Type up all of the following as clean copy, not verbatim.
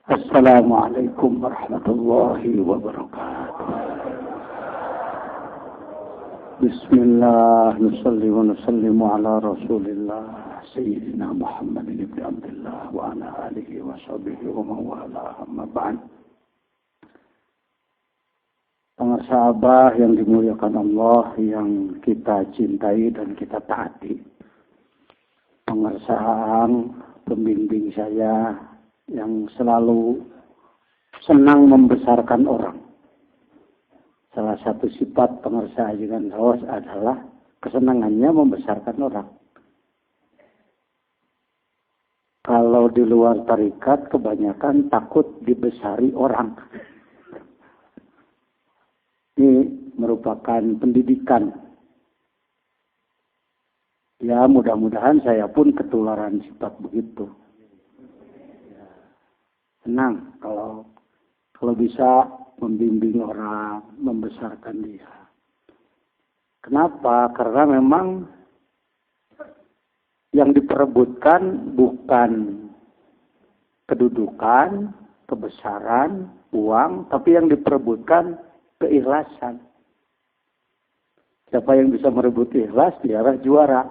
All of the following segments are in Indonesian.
Assalamualaikum warahmatullahi wabarakatuh. Bismillah, nusalli wa nusallimu ala Rasulillah Sayyidina Muhammad ibn Abdullah wa ala alihi wa sahbihi wa mawala amma ba'd. Para sahabat yang dimuliakan Allah, yang kita cintai dan kita taati. Pengersaan pembimbing saya yang selalu senang membesarkan orang. Salah satu sifat pengersa ajian Rawas adalah kesenangannya membesarkan orang. Kalau di luar tarikat kebanyakan takut dibesari orang. Ini merupakan pendidikan. Ya, mudah-mudahan saya pun ketularan sifat begitu. Senang kalau bisa membimbing orang, membesarkan dia. Kenapa? Karena memang yang diperebutkan bukan kedudukan, kebesaran, uang, tapi yang diperebutkan keikhlasan. Siapa yang bisa merebut ikhlas, dialah juara.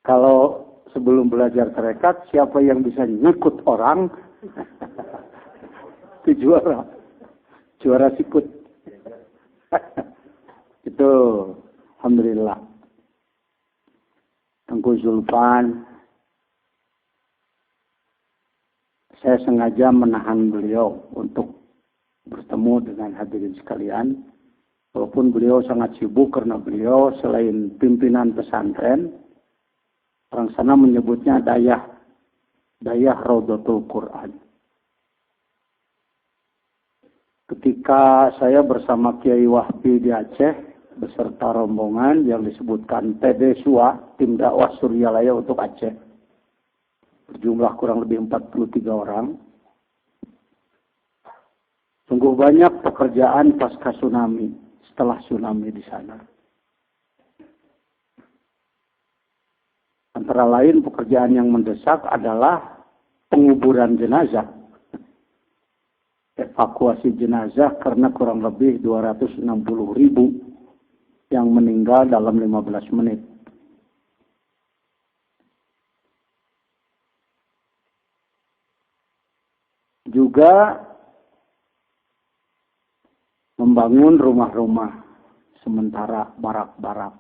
Kalau sebelum belajar tarekat, siapa yang bisa nyikut orang, itu juara. Juara sikut. Itu, alhamdulillah. Tengku Zulfan, saya sengaja menahan beliau untuk bertemu dengan hadirin sekalian. Walaupun beliau sangat sibuk karena beliau selain pimpinan pesantren, orang sana menyebutnya dayah Raudhatul Quran. Ketika saya bersama Kiai Wahbi di Aceh beserta rombongan yang disebutkan TD SUA, Tim Dakwah Suryalaya untuk Aceh, berjumlah kurang lebih 43 orang. Sungguh banyak pekerjaan pasca tsunami, setelah tsunami di sana. Antara lain pekerjaan yang mendesak adalah penguburan jenazah. Evakuasi jenazah karena kurang lebih 260.000 yang meninggal dalam 15 menit. Juga membangun rumah-rumah sementara, barak-barak.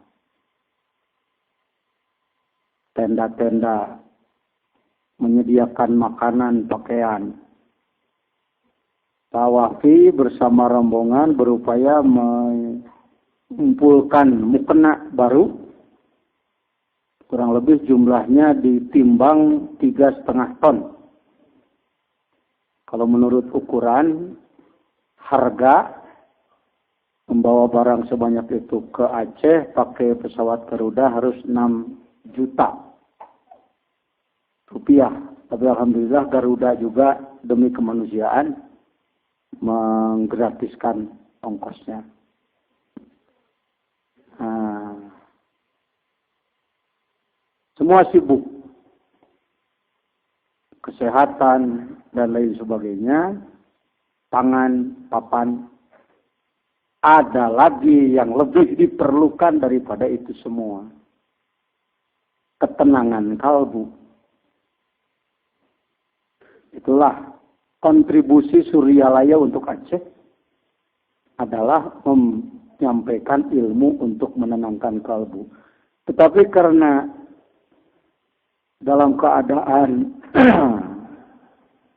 Tenda-tenda, menyediakan makanan, pakaian. Pak Wafi bersama rombongan berupaya mengumpulkan mukena baru. Kurang lebih jumlahnya ditimbang 3,5 ton. Kalau menurut ukuran, harga membawa barang sebanyak itu ke Aceh pakai pesawat Garuda harus 6 juta rupiah. Tapi alhamdulillah Garuda juga demi kemanusiaan menggratiskan ongkosnya. Semua sibuk. Kesehatan dan lain sebagainya. Pangan, papan. Ada lagi yang lebih diperlukan daripada itu semua. Ketenangan kalbu. Itulah kontribusi Suryalaya untuk Aceh adalah menyampaikan ilmu untuk menenangkan kalbu. Tetapi karena dalam keadaan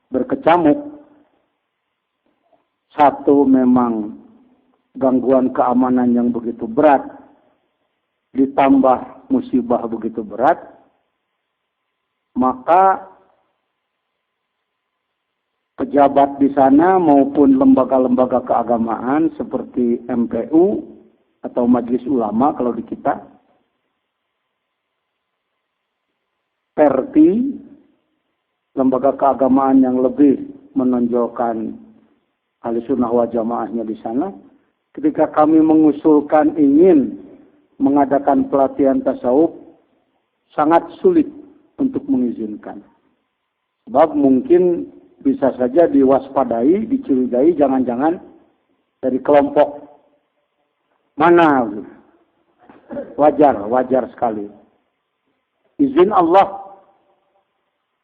berkecamuk, satu memang gangguan keamanan yang begitu berat, ditambah musibah begitu berat, maka pejabat di sana maupun lembaga-lembaga keagamaan seperti MPU atau Majelis Ulama kalau di kita, Perti, lembaga keagamaan yang lebih menonjolkan Ahlussunnah wal Jamaahnya di sana, ketika kami mengusulkan ingin mengadakan pelatihan tasawuf, sangat sulit untuk mengizinkan. Sebab mungkin bisa saja diwaspadai, dicurigai, jangan-jangan dari kelompok mana. Wajar sekali. Izin Allah,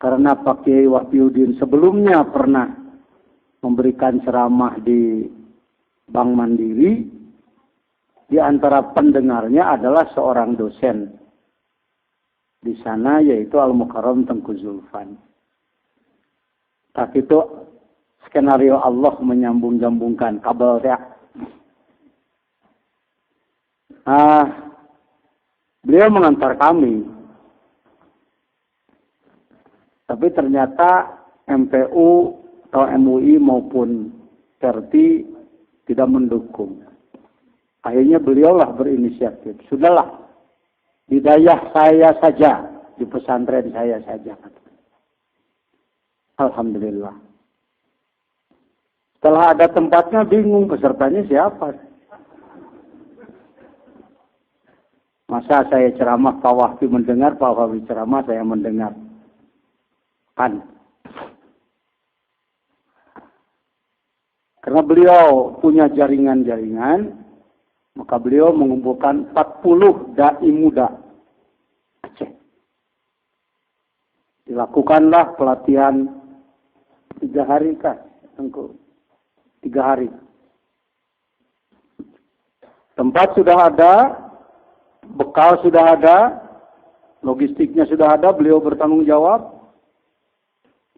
karena Pak Kiai Wahyudin sebelumnya pernah memberikan ceramah di Bank Mandiri, di antara pendengarnya adalah seorang dosen di sana, yaitu Al-Mukarram Tengku Zulfan. Tapi itu skenario Allah menyambung-jambungkan kabel ya. Beliau mengantar kami. Tapi ternyata MPU atau MUI maupun Perti tidak mendukung. Akhirnya beliaulah berinisiatif. Sudahlah, di dayah saya saja, di pesantren saya saja. Alhamdulillah. Setelah ada tempatnya bingung pesertanya siapa. Masa saya ceramah, Pak Wahbi mendengar, Pak Wahbi ceramah, saya mendengar. Kan. Karena beliau punya jaringan-jaringan, maka beliau mengumpulkan 40 dai muda Aceh. Dilakukanlah pelatihan 3 hari kan, 3 hari. Tempat sudah ada, bekal sudah ada, logistiknya sudah ada, beliau bertanggung jawab,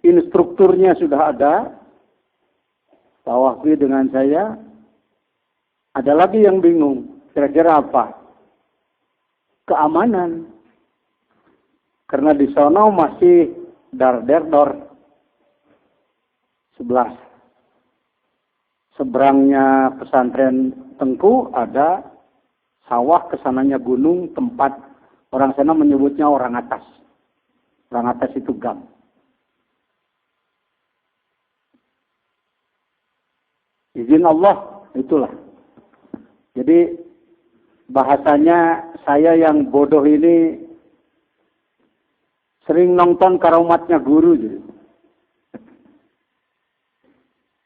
instrukturnya sudah ada, Pak Wahbi dengan saya. Ada lagi yang bingung, kira-kira apa? Keamanan. Karena di sana masih dar-der-dor. 11. Seberangnya pesantren Tengku ada sawah, kesananya gunung, tempat orang sana menyebutnya orang atas. Orang atas itu gang. Izin Allah, itulah. Jadi bahasanya saya yang bodoh ini sering nonton Karomatnya Guru. Jadi.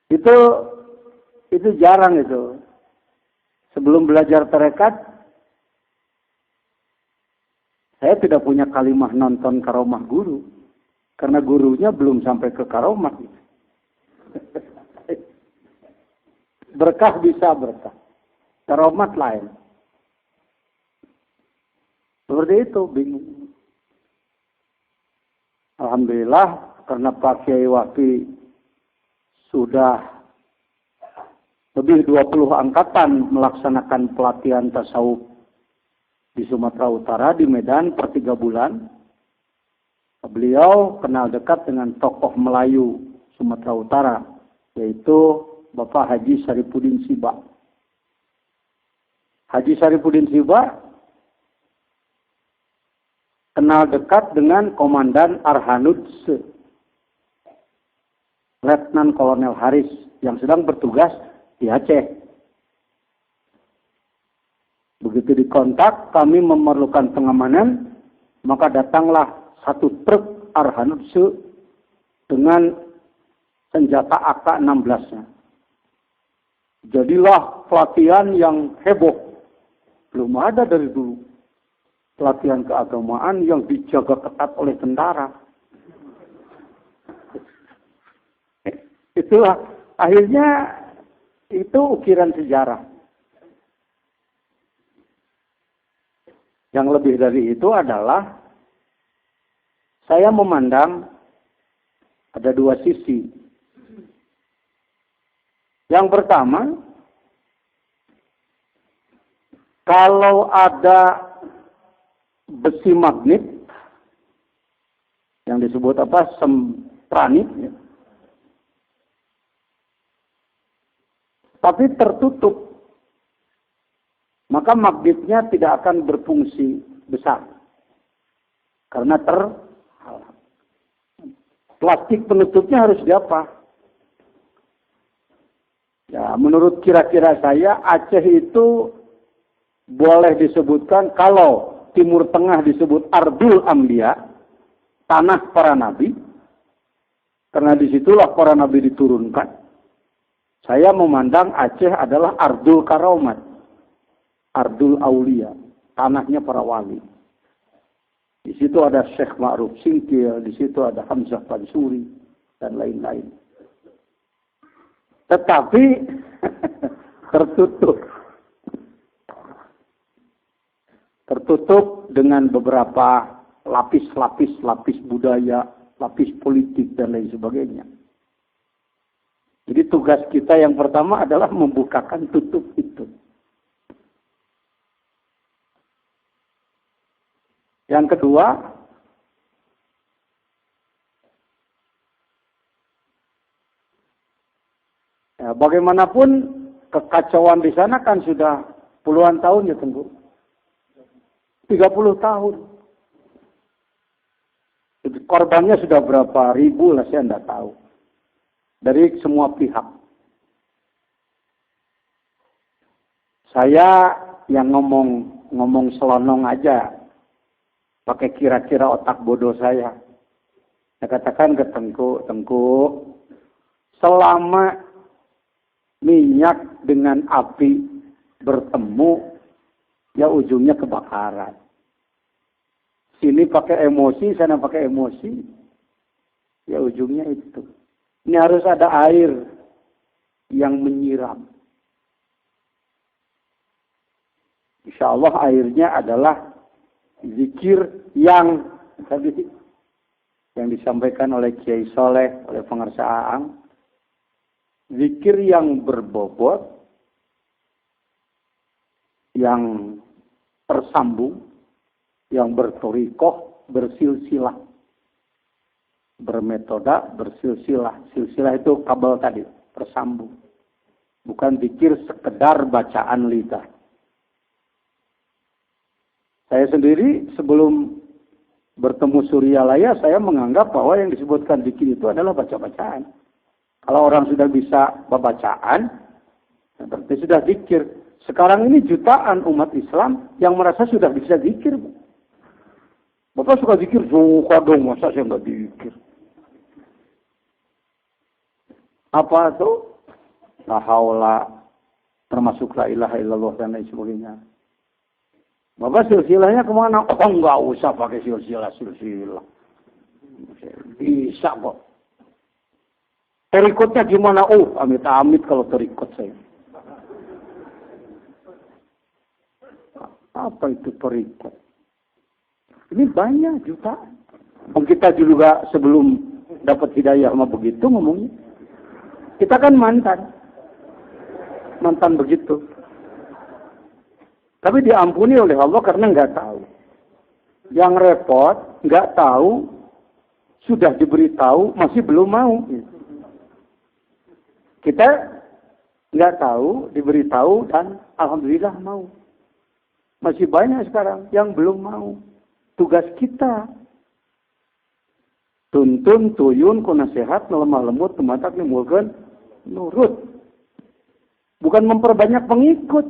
Itu jarang itu. Sebelum belajar tarekat, saya tidak punya kalimah nonton Karomah Guru. Karena gurunya belum sampai ke Karomah. Berkah bisa berkah. Karomat lain. Seperti itu, bingung. Alhamdulillah, karena Pak Kiai Wahbi sudah lebih 20 angkatan melaksanakan pelatihan tasawuf di Sumatera Utara, di Medan per 3 bulan. Beliau kenal dekat dengan tokoh Melayu Sumatera Utara, yaitu Bapak Haji Saripudin Siba. Haji Saripudin Siba kenal dekat dengan Komandan Arhanud Letnan Kolonel Haris yang sedang bertugas di Aceh. Begitu dikontak, kami memerlukan pengamanan, maka datanglah 1 truk Arhanud dengan senjata AK-16-nya. Jadilah pelatihan yang heboh. Belum ada dari dulu. Pelatihan keagamaan yang dijaga ketat oleh tentara. Itulah akhirnya itu ukiran sejarah. Yang lebih dari itu adalah saya memandang ada 2 sisi. Yang pertama, kalau ada besi magnet yang disebut sempranit, ya, tapi tertutup, maka magnetnya tidak akan berfungsi besar karena plastik penutupnya harus diapa? Ya, menurut kira-kira saya Aceh itu boleh disebutkan, kalau Timur Tengah disebut Ardul Ambiya, tanah para nabi, Karena disitulah para nabi diturunkan. Saya memandang Aceh adalah Ardul Karomat. Ardul Aulia. Tanahnya para wali. Di situ ada Syekh Ma'ruf Singkil, di situ ada Hamzah Pansuri, dan lain-lain. Tetapi tertutup. Tertutup dengan beberapa lapis budaya, lapis politik, dan lain sebagainya. Jadi tugas kita yang pertama adalah membukakan tutup itu. Yang kedua, ya, bagaimanapun kekacauan di sana kan sudah puluhan tahun ya Tengku. 30 tahun. Korbannya sudah berapa ribu lah saya tidak tahu. Dari semua pihak. Saya yang ngomong selonong aja. Pakai kira-kira otak bodoh saya. Saya katakan ke Tengku, selama minyak dengan api bertemu, ya ujungnya kebakaran. Sini pakai emosi, sana pakai emosi, ya ujungnya itu. Ini harus ada air yang menyiram. Insya Allah airnya adalah zikir yang tadi yang disampaikan oleh Kiai Soleh, oleh Pengarsa Aang. Zikir yang berbobot, yang tersambung, yang bertorikoh, bersilsilah. Bermetoda, bersilsilah. Silsilah itu kabel tadi, tersambung. Bukan zikir sekedar bacaan lidah. Saya sendiri sebelum bertemu Suryalaya, saya menganggap bahwa yang disebutkan zikir itu adalah baca-bacaan. Kalau orang sudah bisa bacaan, berarti sudah zikir. Sekarang ini jutaan umat Islam yang merasa sudah bisa zikir. Bapak suka zikir, suka dong, masa saya nggak zikir. Apa itu? La haula, termasuk la ilaha illallah dan lain sebagainya. Bapak silsilahnya kemana? Oh, enggak usah pakai silsilah. Bisa kok. Terikutnya gimana? Oh, amit-amit kalau terikut saya. Apa itu terikut? Ini banyak jutaan. Kita juga sebelum dapat hidayah sama begitu ngomongnya. Kita kan mantan begitu. Tapi diampuni oleh Allah karena nggak tahu. Yang repot, nggak tahu, sudah diberitahu, masih belum mau. Kita nggak tahu, diberitahu, dan alhamdulillah mau. Masih banyak sekarang yang belum mau. Tugas kita. Tuntun, tuyun, ku nasihat, lemah lembut, tumatak, nimulkan, nurut. Bukan memperbanyak pengikut.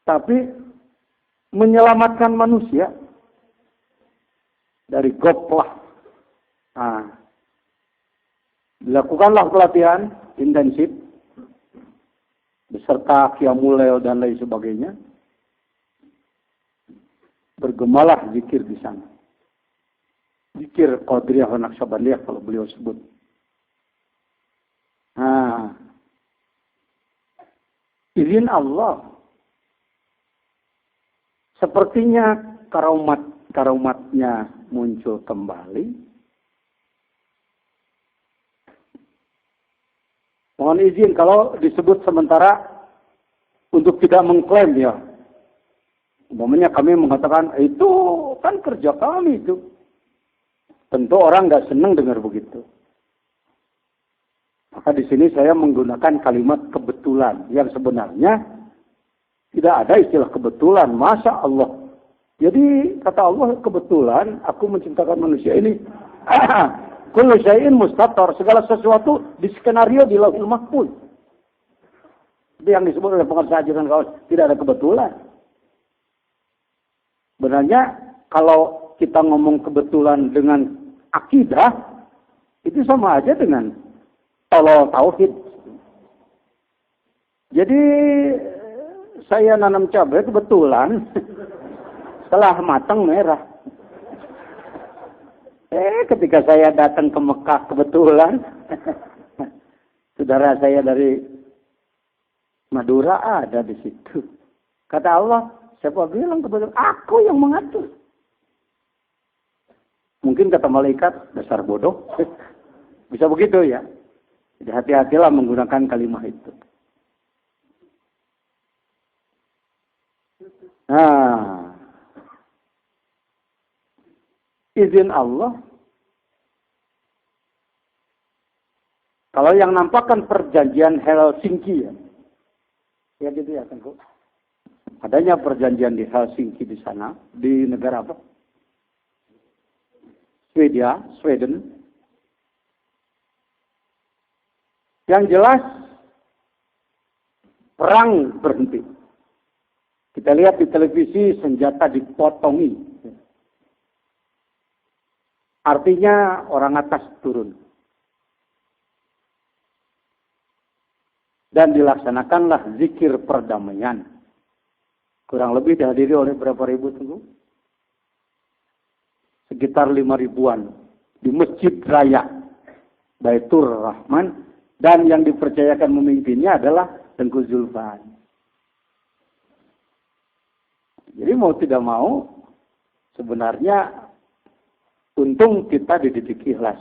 Tapi menyelamatkan manusia dari goplah. Nah, dilakukanlah pelatihan intensif beserta qiyamul dan lain sebagainya. Bergemalah zikir di sana. Zikir Qadiriyah wa Naqsyabandiyah kalau beliau sebut. Nah, izin Allah. Sepertinya karomatnya muncul kembali. Mohon izin kalau disebut sementara untuk tidak mengklaim ya. Umpamanya kami mengatakan itu kan kerja kami itu. Tentu orang nggak senang dengar begitu. Maka di sini saya menggunakan kalimat kebetulan yang sebenarnya tidak ada istilah kebetulan, Masya Allah. Jadi kata Allah kebetulan aku menciptakan manusia ini. Kullu syai'in mustatar, segala sesuatu di skenario di Lauhul Mahfuz. Itu yang disebut oleh pengarsa ajaran kaos, tidak ada kebetulan. Sebenarnya kalau kita ngomong kebetulan dengan akidah, Itu sama aja dengan tolol tauhid. Jadi saya nanam cabai kebetulan setelah matang merah. Ketika saya datang ke Mekah kebetulan saudara saya dari Madura ada di situ. Kata Allah, siapa bilang kebetulan aku yang mengatur. Mungkin kata malaikat, dasar bodoh. Bisa begitu ya. Jadi hati-hatilah menggunakan kalimat itu. Nah, izin Allah. Kalau yang nampakkan perjanjian Helsinki ya. Ya gitu ya, Tengku. Adanya perjanjian di Helsinki di sana, di negara apa? Sweden. Yang jelas, perang berhenti. Kita lihat di televisi senjata dipotongi. Artinya orang atas turun. Dan dilaksanakanlah zikir perdamaian. Kurang lebih dihadiri oleh berapa ribu tunggu? Sekitar 5.000-an di Masjid Raya Baitur Rahman, dan yang dipercayakan memimpinnya adalah Tengku Zulfan. Jadi mau tidak mau sebenarnya untung kita dididik ikhlas.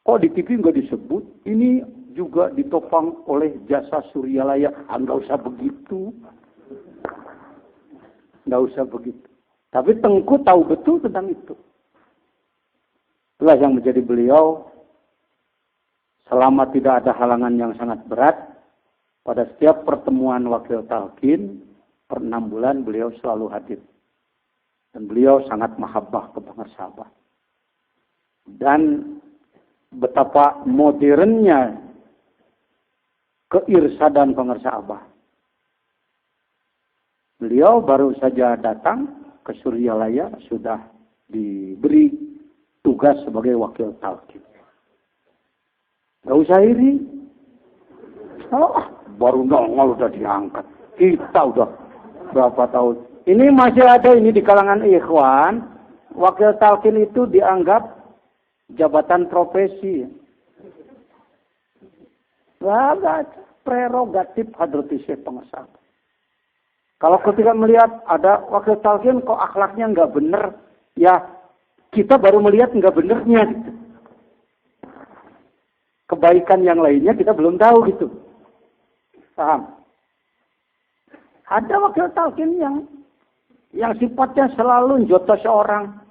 Kok di TV nggak disebut? Ini juga ditopang oleh jasa Suryalaya. Nggak usah begitu. Nggak usah begitu. Tapi Tengku tahu betul tentang itu. Itulah yang menjadi beliau, selama tidak ada halangan yang sangat berat, pada setiap pertemuan wakil talqin, per 6 bulan beliau selalu hadir. Dan beliau sangat mahabbah kepada sahabat. Dan betapa modernnya keirsadan pengersaabah. Beliau baru saja datang ke Suryalaya, sudah diberi tugas sebagai wakil talqin. Gak usah iri. Baru nongol udah diangkat. Kita udah berapa tahun. Ini masih ada ini di kalangan ikhwan. Wakil talqin itu dianggap jabatan profesi. Gak prerogatif Hadrati Syekh pengesal. Kalau ketika melihat ada wakil talqin kok akhlaknya nggak bener, ya kita baru melihat nggak benernya. Gitu. Kebaikan yang lainnya kita belum tahu gitu. Paham? Ada wakil talqin yang sifatnya selalu jotos orang.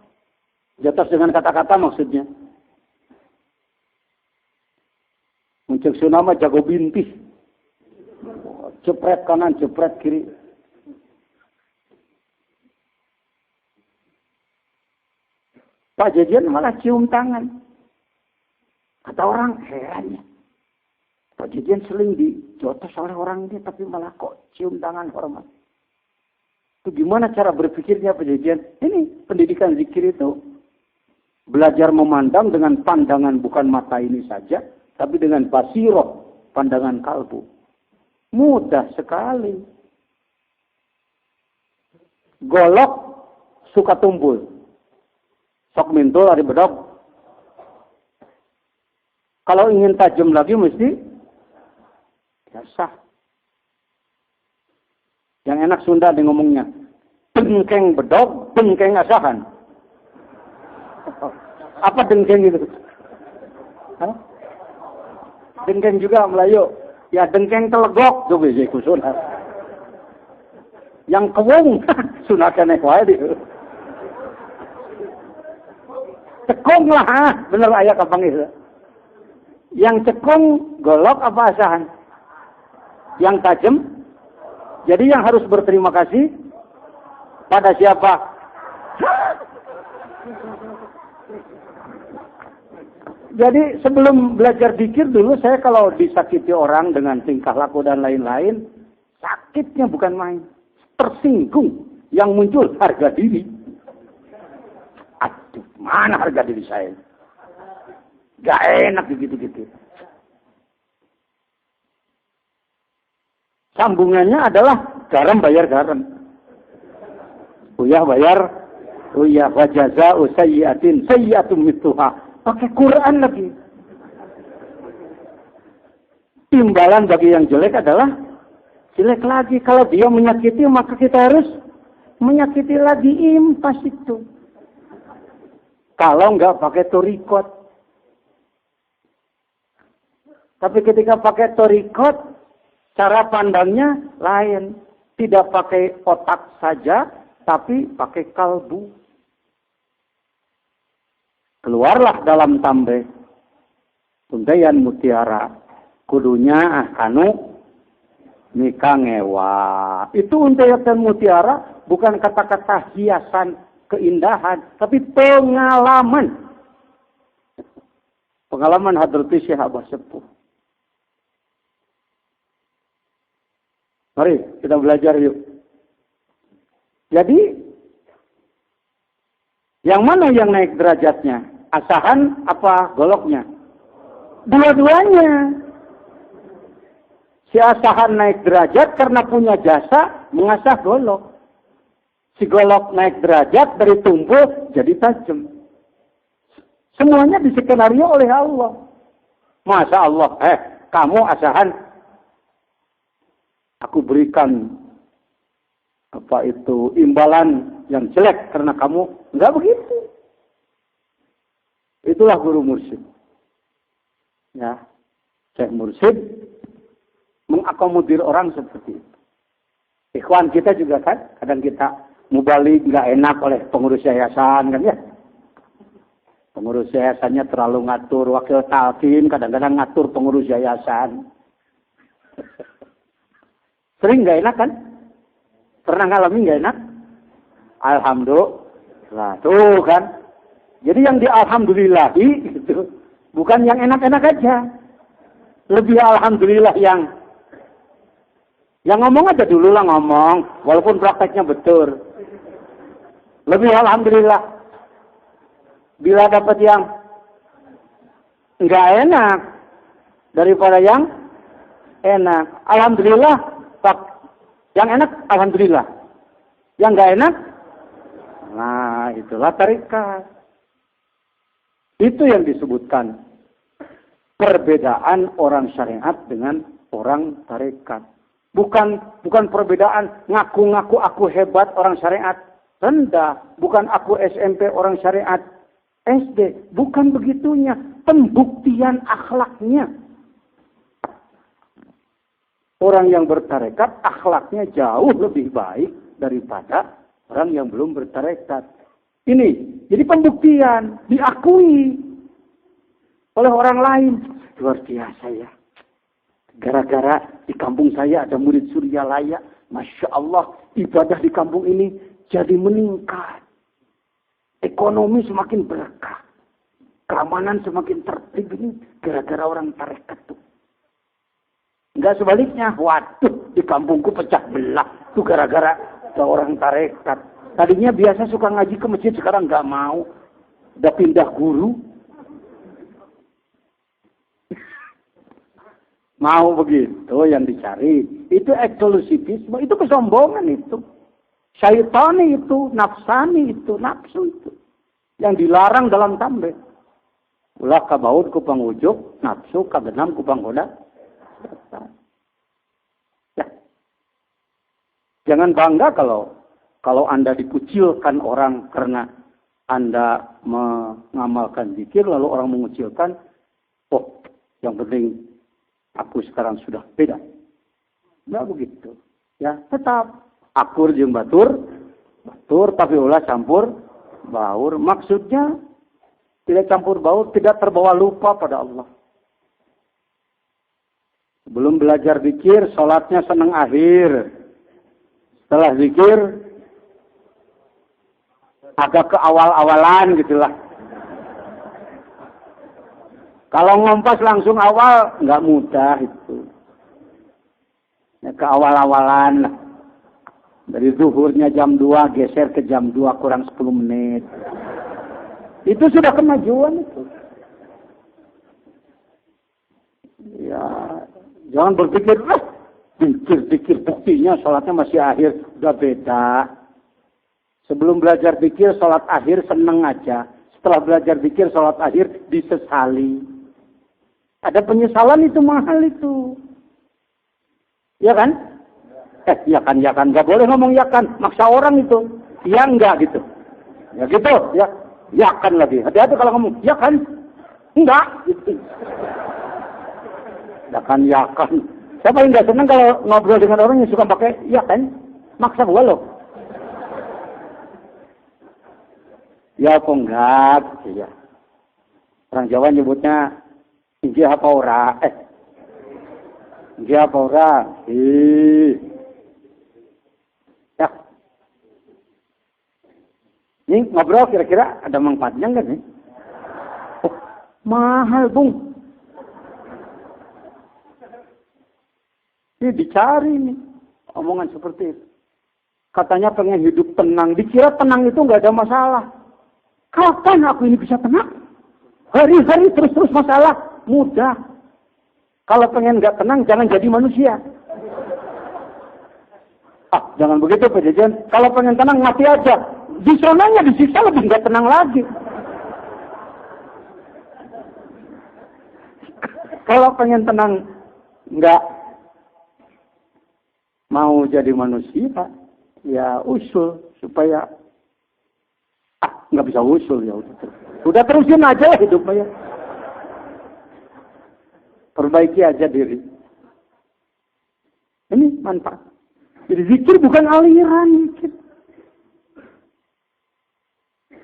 Jotos dengan kata-kata maksudnya. Muncul sunama jago bintih. Jepret kanan, jepret kiri. Pak Jejen malah cium tangan. Kata orang, herannya. Pak Jejen sering dijotos oleh orang ini, tapi malah kok cium tangan hormat. Itu gimana cara berpikirnya Pak Jejen? Ini pendidikan zikir itu belajar memandang dengan pandangan bukan mata ini saja, tapi dengan basiroh, pandangan kalbu. Mudah sekali. Golok suka tumbul. Sok mintul hari bedok. Kalau ingin tajam lagi mesti biasa. Yang enak Sunda di ngomongnya. Dengkeng bedok, dengkeng asahan. Apa dengkeng itu? Hah? Dengkeng juga Melayu. Ya dengkeng telegok. Coba saya kusun. Yang kewung. Sunatkan wae itu. Cekung lah, bener ayah kapang itu. Yang cekung, golok apa asahan? Yang tajam. Jadi yang harus berterima kasih pada siapa? Jadi sebelum belajar zikir dulu, saya kalau disakiti orang dengan tingkah laku dan lain-lain, sakitnya bukan main. Tersinggung. Yang muncul harga diri. Aduh, mana harga diri saya? Gak enak gitu-gitu. Sambungannya adalah garam bayar garam. Uyah bayar uyah, wa jazaa'u sayyi'atin sayyi'atun mithluha. Pakai Quran lagi. Timbalan bagi yang jelek adalah jelek lagi. Kalau dia menyakiti, maka kita harus menyakiti lagi, impas itu. Kalau enggak pakai torikot. Tapi ketika pakai torikot, cara pandangnya lain. Tidak pakai otak saja, tapi pakai kalbu. Keluarlah dalam tambe. Undayan mutiara. Kudunya anu nikah ngewa. Itu undayan mutiara bukan kata-kata hiasan keindahan, tapi pengalaman. Pengalaman Hadrati Syekh Abah Sepuh. Mari kita belajar yuk. Jadi, yang mana yang naik derajatnya? Asahan apa goloknya? Dua-duanya. Si asahan naik derajat karena punya jasa mengasah golok. Si golok naik derajat dari tumpul jadi tajam. Semuanya diskenario oleh Allah. Masa Allah, kamu asahan, aku berikan imbalan yang jelek karena kamu. Enggak begitu. Itulah guru mursyid. Ya, Syekh Mursyid mengakomodir orang seperti itu. Ikhwan kita juga kan, kadang kita mubalik nggak enak oleh pengurus yayasan kan ya. Pengurus yayasannya terlalu ngatur, wakil talkin kadang-kadang ngatur pengurus yayasan. Sering nggak enak kan? Pernah ngalamin nggak enak? Alhamdulillah, tuh kan. Jadi yang di alhamdulillahi gitu, bukan yang enak-enak aja. Lebih alhamdulillah yang ngomong aja dulu lah ngomong, walaupun prakteknya betul. Lebih alhamdulillah. Bila dapat yang enggak enak daripada yang enak. Alhamdulillah, yang enak alhamdulillah. Yang enggak enak, nah itulah tarekat. Itu yang disebutkan perbedaan orang syariat dengan orang tarekat. Bukan perbedaan ngaku-ngaku aku hebat orang syariat rendah, bukan aku SMP orang syariat SD, bukan begitunya. Pembuktian akhlaknya. Orang yang bertarekat akhlaknya jauh lebih baik daripada orang yang belum bertarekat. Ini jadi pembuktian, diakui oleh orang lain. Luar biasa ya. Gara-gara di kampung saya ada murid Suryalaya. Masya Allah, ibadah di kampung ini jadi meningkat. Ekonomi semakin berkah. Keamanan semakin tertib ini gara-gara orang tarekat tuh. Enggak sebaliknya. Waduh, di kampungku pecah belah. Tuh gara-gara orang tarekat. Tadinya biasa suka ngaji ke masjid, sekarang enggak mau. Udah pindah guru. Mau begitu yang dicari. Itu eksklusivisme, itu kesombongan itu. Syaitani itu, nafsani itu, nafsu itu. Yang dilarang dalam tambe. Ulah kabaud ku pangujuk, nafsu kagenam ku panggoda. Ya. Jangan bangga kalau Anda dikucilkan orang karena Anda mengamalkan zikir, lalu orang mengucilkan, oh yang penting aku sekarang sudah beda. Enggak begitu. Ya, tetap akur jeung batur tapi ulah campur baur. Maksudnya tidak campur baur, tidak terbawa lupa pada Allah. Sebelum belajar zikir, salatnya senang akhir. Setelah zikir agak ke awal-awalan gitulah. Kalau ngompas langsung awal, nggak mudah itu. Ya, ke awal-awalan lah. Dari zuhurnya jam 2, geser ke jam 2 kurang 10 menit. Itu sudah kemajuan itu. Jangan berpikir, pikir buktinya sholatnya masih akhir. Udah beda. Sebelum belajar pikir, sholat akhir seneng aja. Setelah belajar pikir, sholat akhir disesali. Ada penyesalan itu mahal itu. Ya kan? Ya kan. Gak boleh ngomong ya kan. Maksa orang itu. Ya enggak gitu. Ya gitu. Ya kan lagi. Hati-hati kalau ngomong ya kan. Enggak. Gitu. Ya kan. Siapa yang gak senang kalau ngobrol dengan orang yang suka pakai ya kan? Maksa gua loh. Ya kok enggak. Gitu ya. Orang Jawa nyebutnya inggih apa ora? Inggih apa ora? Ya. Ini ngobrol kira-kira ada manfaatnya enggak nih? Oh, mahal, Bung. Ini dicari nih. Omongan seperti itu. Katanya pengen hidup tenang. Dikira tenang itu enggak ada masalah. Kapan aku ini bisa tenang? Hari-hari terus-terus masalah. Mudah. Kalau pengen nggak tenang, jangan jadi manusia. Jangan begitu Pak Jajan. Kalau pengen tenang, mati aja. Di sonanya disiksa lebih nggak tenang lagi. Kalau pengen tenang, nggak mau jadi manusia, ya usul supaya nggak bisa usul ya udah terusin aja ya hidupnya ya. Perbaiki aja diri. Ini manfaat. Jadi zikir bukan aliran. Zikir.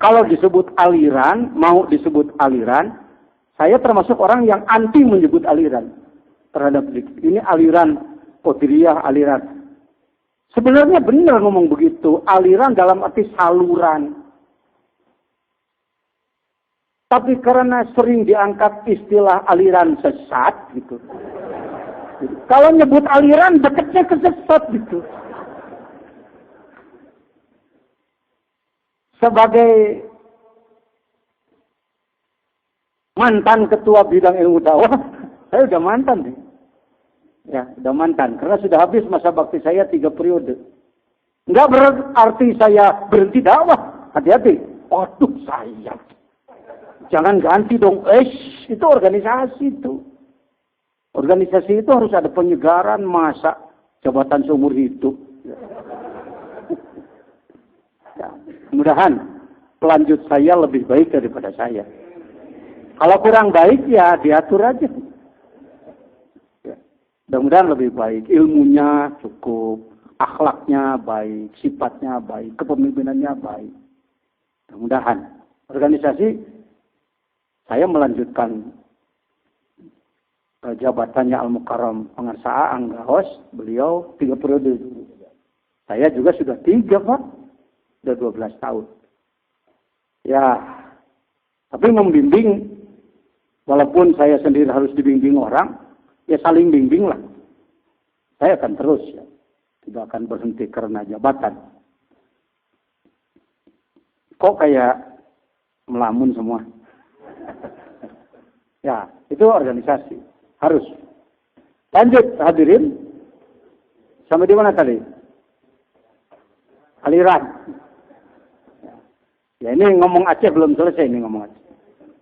Kalau disebut aliran, mau disebut aliran, saya termasuk orang yang anti menyebut aliran terhadap zikir. Ini aliran Qadiriyah, aliran. Sebenarnya benar ngomong begitu. Aliran dalam arti saluran. Tapi karena sering diangkat istilah aliran sesat gitu. Kalau nyebut aliran dekatnya ke sesat gitu. Sebagai mantan ketua bidang ilmu dakwah, saya udah mantan nih. Ya, udah mantan. Karena sudah habis masa bakti saya 3 periode. Enggak berarti saya berhenti dakwah. Hati-hati. Aduh sayang. Jangan ganti dong. Itu organisasi itu. Organisasi itu harus ada penyegaran, masa jabatan seumur hidup. Ya, mudah-mudahan pelanjut saya lebih baik daripada saya. Kalau kurang baik ya diatur aja. Ya, mudah-mudahan lebih baik. Ilmunya cukup, akhlaknya baik, sifatnya baik, kepemimpinannya baik. Mudah-mudahan organisasi saya melanjutkan jabatannya Al-Mukarram Pengarsa Anggaos, beliau 3 periode dulu. Saya juga sudah 3, Pak. Sudah 12 tahun. Ya, tapi membimbing, walaupun saya sendiri harus dibimbing orang, ya saling bimbing lah. Saya akan terus ya. Tidak akan berhenti karena jabatan. Kok kayak melamun semua? Ya, itu organisasi. Harus. Lanjut, hadirin. Sampai di mana tadi? Aliran. Ya, ini ngomong Aceh belum selesai ini ngomong Aceh.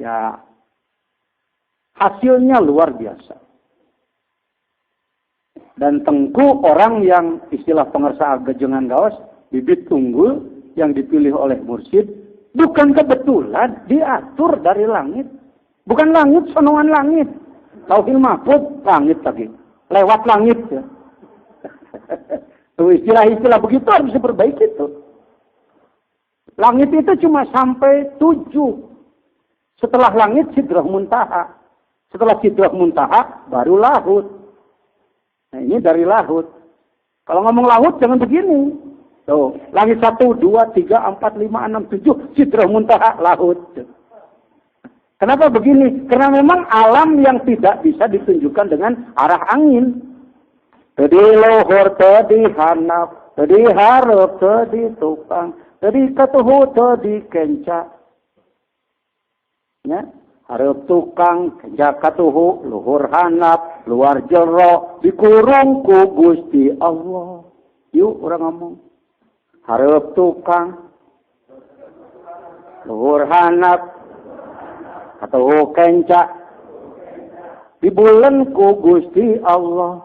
Ya, hasilnya luar biasa. Dan Tengku orang yang istilah pengersa Gejengan Gaos, bibit unggul yang dipilih oleh mursyid, bukan kebetulan diatur dari langit. Bukan langit, sonongan langit. Lauhil mahfuz, langit lagi. Lewat langit ya. Istilah-istilah begitu harus diperbaiki itu. Langit itu cuma sampai 7. Setelah langit Sidrah Muntaha. Setelah Sidrah Muntaha baru Lahut. Nah ini dari Lahut. Kalau ngomong Lahut jangan begini. Tuh, langit 1, 2, 3, 4, 5, 6, 7. Sidrah Muntaha Lahut. Kenapa begini? Karena memang alam yang tidak bisa ditunjukkan dengan arah angin. Tadi lohor, tadi hanap, tadi harap, tadi tukang, tadi ketuhu, tadi kenca. Ya, Hareup tukang, jakatuhu, luhur hanap, luar jero, dikurung ku Gusti Allah. Yuk orang ngomong. Hareup tukang, luhur hanap, katuhu kenca, dibulen ku Gusti Allah.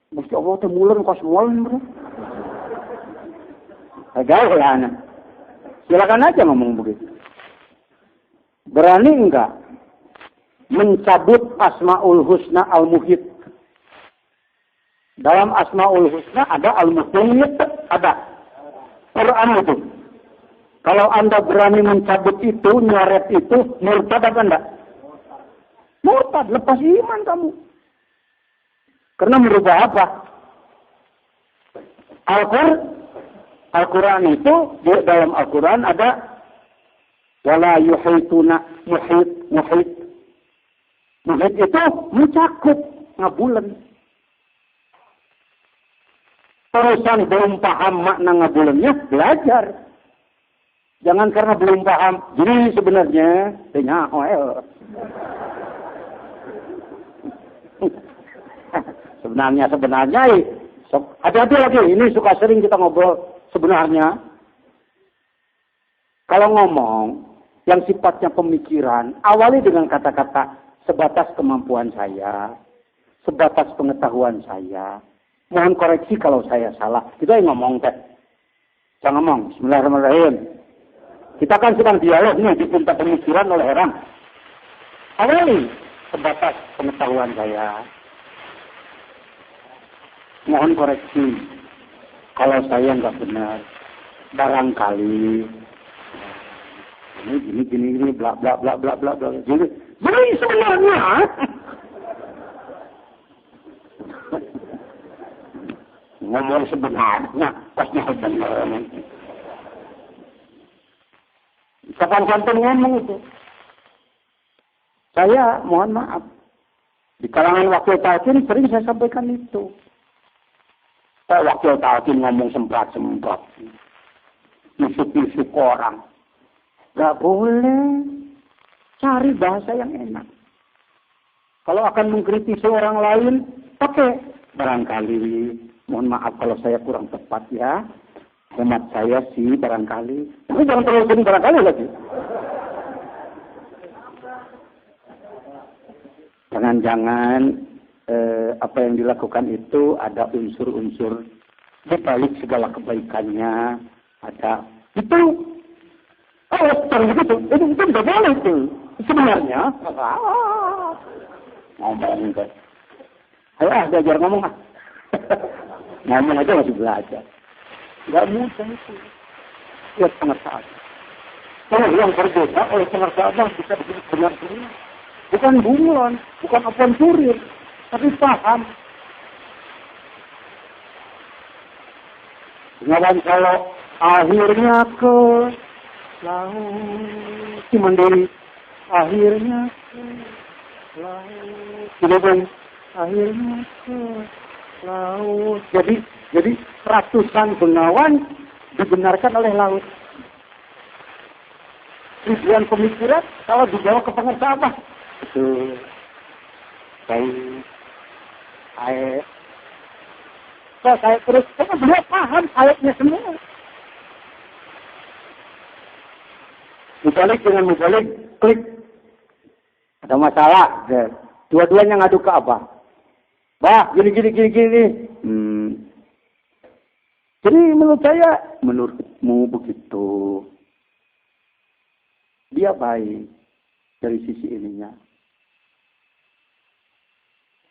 Gusti Allah teh mulen kos mulen, bro. Gaul lah anak. Silakan aja ngomong begitu. Berani enggak mencabut Asmaul Husna Al-Muhit? Dalam Asmaul Husna ada Al-Muhit, ada Quran itu. Kalau Anda berani mencabut itu, nyoret itu, murtad apa enggak? Murtad, lepas iman kamu. Karena merubah apa? Al-Quran itu, di dalam Al-Quran ada wala yuhituna muhit. Muhit itu mencakup, ngabulen. Terusan belum paham makna ngabulennya, belajar. Jangan karena belum paham. Jadi sebenarnya, sebenarnya, hati-hati lagi. Ini suka sering kita ngobrol sebenarnya. Kalau ngomong yang sifatnya pemikiran, awali dengan kata-kata sebatas kemampuan saya, sebatas pengetahuan saya. Mohon koreksi kalau saya salah. Kita yang ngomong teh. Jangan ngomong. Bismillahirrahmanirrahim. Kita kan sedang dialog nih, diminta pemikiran oleh orang. Awali sebatas pengetahuan saya. Mohon koreksi kalau saya nggak benar. Barangkali ini bla bla bla bla bla bla. Jadi sebenarnya ngomong sebenarnya pasti benar. Kapan-kapan ngomong itu. Saya mohon maaf. Di kalangan wakil talqin sering saya sampaikan itu. Wakil talqin ngomong sempat-sempat. Nusuk-nusuk orang. Gak boleh. Cari bahasa yang enak. Kalau akan mengkritisi orang lain, pakai. Barangkali, mohon maaf kalau saya kurang tepat ya. Hemat saya sih barangkali. Tapi jangan terlalu sering barangkali lagi. Jangan-jangan apa yang dilakukan itu ada unsur-unsur di balik segala kebaikannya. Ada itu. Oh, seperti itu. Itu tidak boleh itu. Sebenarnya. Ngomong kan. Ayo belajar ngomong. Ngomong aja masih belajar. Gak mudah itu. Ya pengertian. Kalau yang berbeda oleh pengertian bisa benar-benar. Bukan bunglon, bukan avanturir, tapi paham. Jangan kalau akhirnya ke laut si mandiri, akhirnya ke laut, tidak akhirnya ke laut. Jadi ratusan bengawan dibenarkan oleh laut. Tujuan pemikiran kalau dibawa ke pengertian apa? Itu air. So, saya terus, karena beliau paham ayatnya semua. Mubalik dengan mubalik, klik. Ada masalah. Dua-duanya ngadu ke apa? Bah, gini. Jadi menurut saya, menurutmu begitu. Dia baik dari sisi ininya.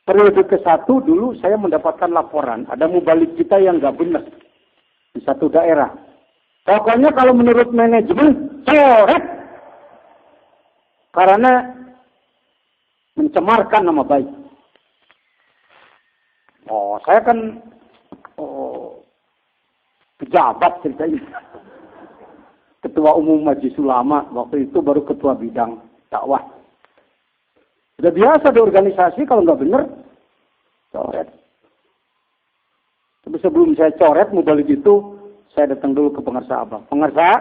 Periode ke-1 dulu saya mendapatkan laporan. Ada mubalik kita yang nggak benar. Di satu daerah. Pokoknya kalau menurut manajemen, coret. Karena mencemarkan nama baik. Oh, saya kan pejabat ceritanya. Ketua Umum Majelis Ulama. Waktu itu baru ketua bidang dakwah. Sudah biasa di organisasi kalau nggak benar, coret. Tapi sebelum saya coret, mubalik itu, saya datang dulu ke pengersa apa? Pengersa,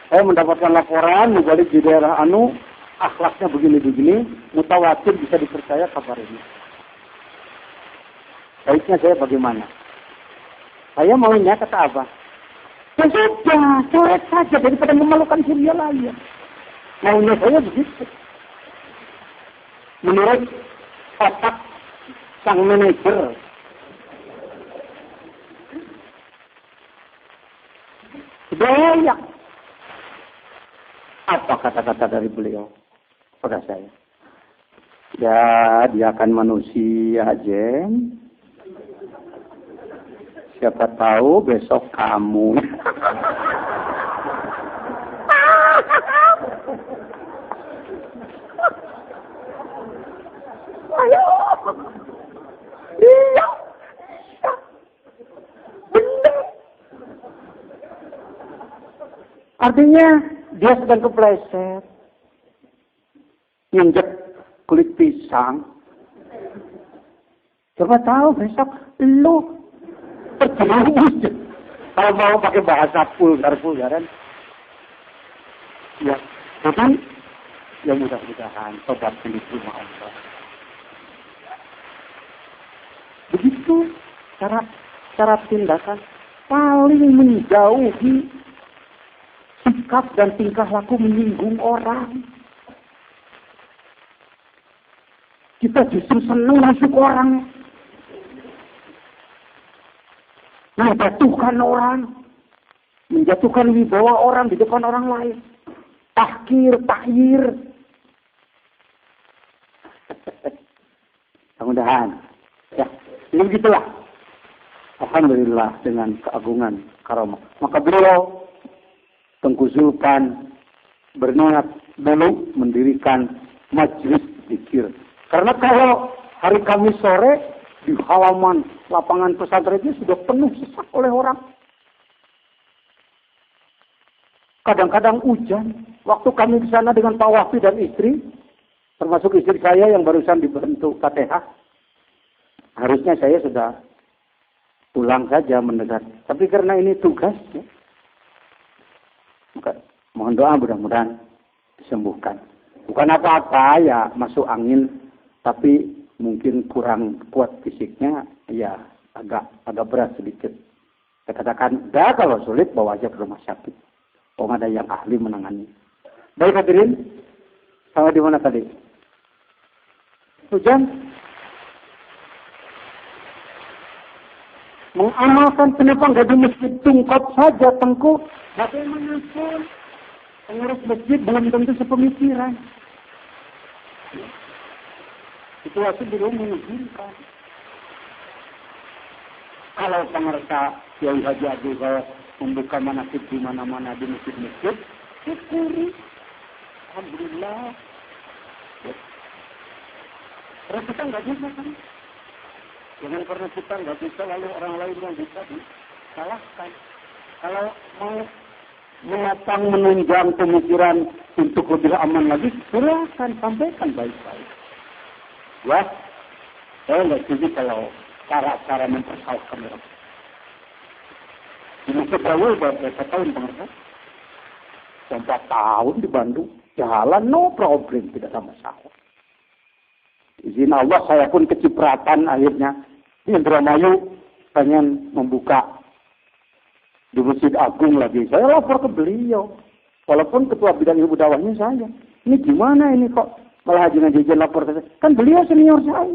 Saya mendapatkan laporan balik di daerah anu akhlaknya begini-begini, mutawatir bisa dipercaya kabar ini. Baiknya saya bagaimana? Saya maunya kata apa? Ya sudah, coret saja daripada memalukan Syria lain. Maunya saya begitu. Menurut otak sang manajer. Banyak. Apa kata-kata dari beliau pada saya? Ya, dia akan manusia, Jen. Siapa tahu besok kamu. Ayo. Iya. Benar. Artinya dia sedang kepleset. Nginjek kulit pisang. Coba tahu besok lu terjerumus. Kalau mau pakai bahasa vulgar-vulgaran. Ya, tapi ya mudah-mudahan sobat pilih rumah Allah. Begitu cara tindakan paling menjauhi sikap dan tingkah laku menyinggung orang. Kita justru senang masuk orang. Menjatuhkan orang. Menjatuhkan wibawa orang di depan orang lain. Tahkir, tahyir. Mudah-mudahan. Ya, ini begitulah. Alhamdulillah dengan keagungan karamah. Maka beliau Tengku Zulpan berniat dulu mendirikan majelis zikir. Karena kalau hari Kamis sore di halaman lapangan pesantren itu sudah penuh sesak oleh orang. Kadang-kadang hujan. Waktu kami di sana dengan Pak Wafi dan istri, termasuk istri saya yang barusan dibentuk KTH, harusnya saya sudah pulang saja mendekat. Tapi karena ini tugas, ya, maka mohon doa mudah-mudahan disembuhkan. Bukan apa-apa ya masuk angin, tapi mungkin kurang kuat fisiknya, ya agak berat sedikit. Saya katakan, dah kalau sulit bawa aja ke rumah sakit. Oh, ada yang ahli menangani. Baik hadirin, sama di mana tadi? Hujan. Mengamalkan kenapa nggak di masjid tungkap saja Tengku? Bagaimanapun pengurus masjid belum tentu sepemikiran. Situasi belum mengizinkan. Kalau pengerta yang Haji Abdul Ghawas membuka manasik di mana-mana di masjid-masjid, syukuri. Alhamdulillah. Terus kita nggak bisa kan? Jangan karena kita nggak bisa lalu orang lain yang bisa disalahkan. Kalau mau menopang menunjang pemikiran untuk lebih aman lagi, silakan sampaikan baik-baik. Ya, saya nggak setuju kalau cara mempersalahkan orang. Di Masjid Dawul berapa tahun pengertian? 4 tahun di Bandung. Jalan no problem, tidak ada masalah. Izin Allah saya pun kecipratan akhirnya. Indramayu pengen membuka di Masjid Agung lagi. Saya lapor ke beliau. Walaupun ketua bidang ibu dakwahnya saya. Ini gimana ini kok malah Haji Najijan lapor ke saya. Kan beliau senior saya.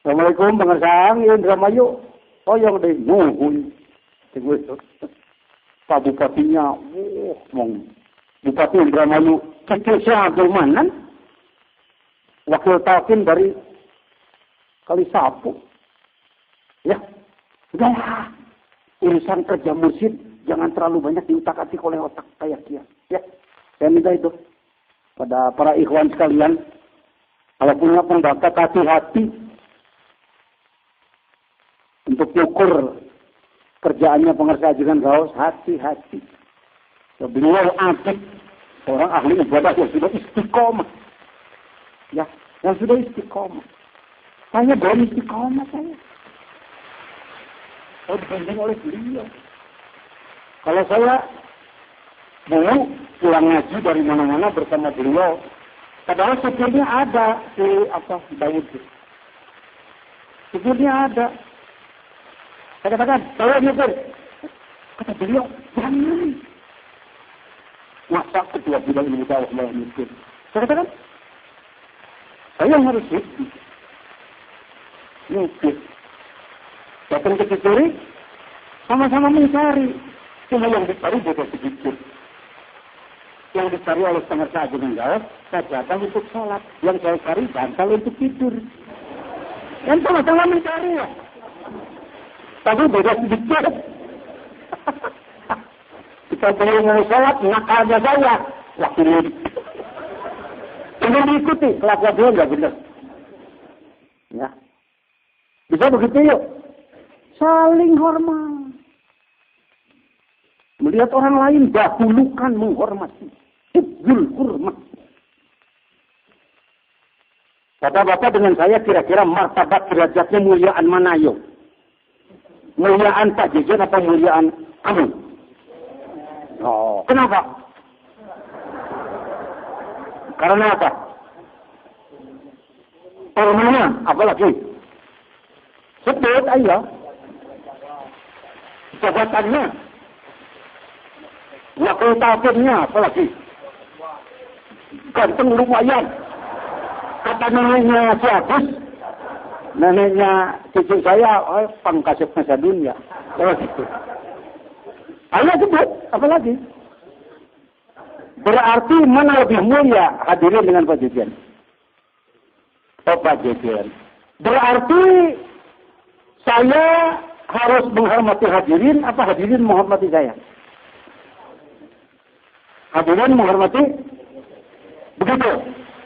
Assalamualaikum pengersang Indramayu. Oh yang deh nuhun. Pak Bupatinya, Bupati Indramayu kecil Abdul Manan, wakil talkin dari Kali Sapu. Ya, udahlah. Urusan kerja mursyid jangan terlalu banyak diutak-atik oleh otak kayak dia. Ya, saya minta itu pada para ikhwan sekalian. Kalau punya pendapat hati-hati untuk ukur kerjaannya pengerja Haji Ghawas, hati-hati. Beliau aktif orang ahli ibadah yang sudah istiqomah. Ya, yang sudah istiqomah. Saya belum istiqomah saya. Saya dibanding oleh beliau. Kalau saya Dulu pulang ngaji dari mana-mana bersama beliau. Padahal supirnya ada, si Daud. Supirnya ada. Saya katakan, saya nyupir. Kata beliau, jangan. Masa ketua bidang ilmu dakwah mau nyupir? Saya katakan, saya harus nyupir. Datang ke Cicuri, sama-sama mencari. Cuma yang dicari beda sedikit. Yang dicari oleh setengah saat dengan jawab, sajadah untuk sholat. Yang saya cari bantal untuk tidur. Yang sama-sama mencari ya. Tapi beda sedikit. Kita boleh mau sholat, nakalnya saya. Waktu ini. Ini diikuti, kelakuan dia nggak benar. Ya. Bisa begitu yuk. Saling hormat. Melihat orang lain dahulukan menghormati. Ibzul hormat. Bapak-bapak dengan saya kira-kira martabat derajatnya muliaan mana yuk? Muliaan Pak Jejen apa muliaan kamu? Oh, kenapa? Karena apa? Orangnya, apalagi? Sebut aja. Jabatannya. Wakil takutnya, apalagi? Ganteng lumayan. Kata neneknya si Agus, neneknya cucu saya, pangkasih masa dunia. Oh gitu. Ayo sebut, apalagi? Berarti mana lebih mulia hadirin dengan Pak Jejen? Oh Pak Jejen. Berarti saya harus menghormati hadirin, apa hadirin menghormati saya? Hadirin menghormati? Begitu.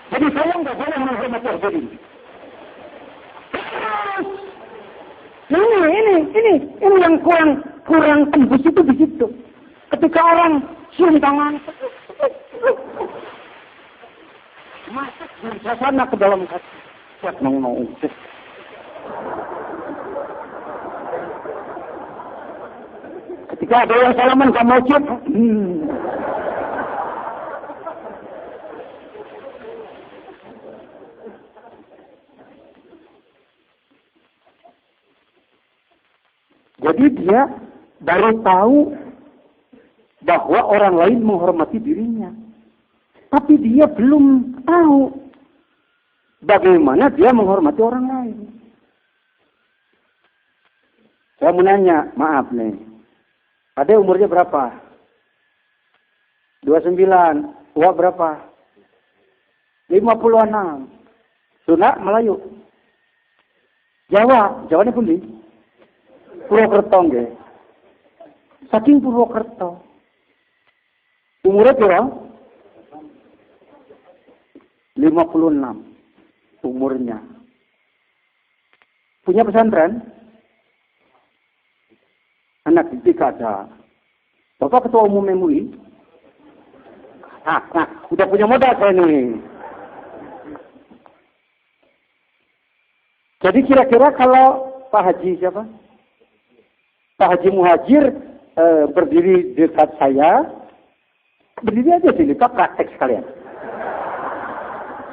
Jadi saya nggak boleh menghormati hadirin. Ini yang kurang tembus itu di situ. Ketika orang cium tangan, masuk dari sana ke dalam hati. Buat mau. Ketika ada yang salaman gak mau cium, jadi dia baru tahu bahwa orang lain menghormati dirinya. Tapi dia belum tahu bagaimana dia menghormati orang lain. Saya mau nanya, maaf nih. Ada umurnya berapa? 29. Tua berapa? 56. Sunda, Melayu. Jawanya pun di Purwokerto nggih. Saking Purwokerto. Umurnya berapa? 56 umurnya. Punya pesantren? Anak didik ada. Bapak ketua umum MUI? Nah, udah punya modal saya nih. Jadi kira-kira kalau Pak Haji siapa? Pak Haji Muhajir berdiri dekat saya, berdiri aja sini, Pak, praktek sekalian.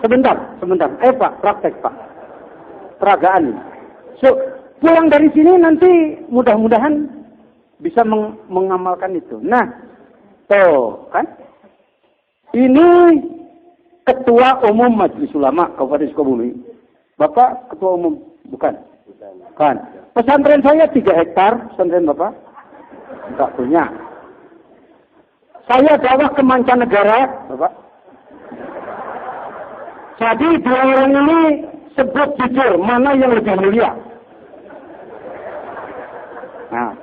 Sebentar. Pak, praktek, Pak. Peragaan. So, pulang dari sini nanti mudah-mudahan bisa mengamalkan itu. Nah, tuh, kan? Ini Ketua Umum Majelis Ulama Kabupaten Sukabumi. Bapak Ketua Umum, bukan? Bukan. Pesantren saya 3 hektar, pesantren Bapak? Enggak punya. Saya dakwah ke mancanegara, Bapak. Jadi dua orang ini sebut jujur, mana yang lebih mulia? Nah.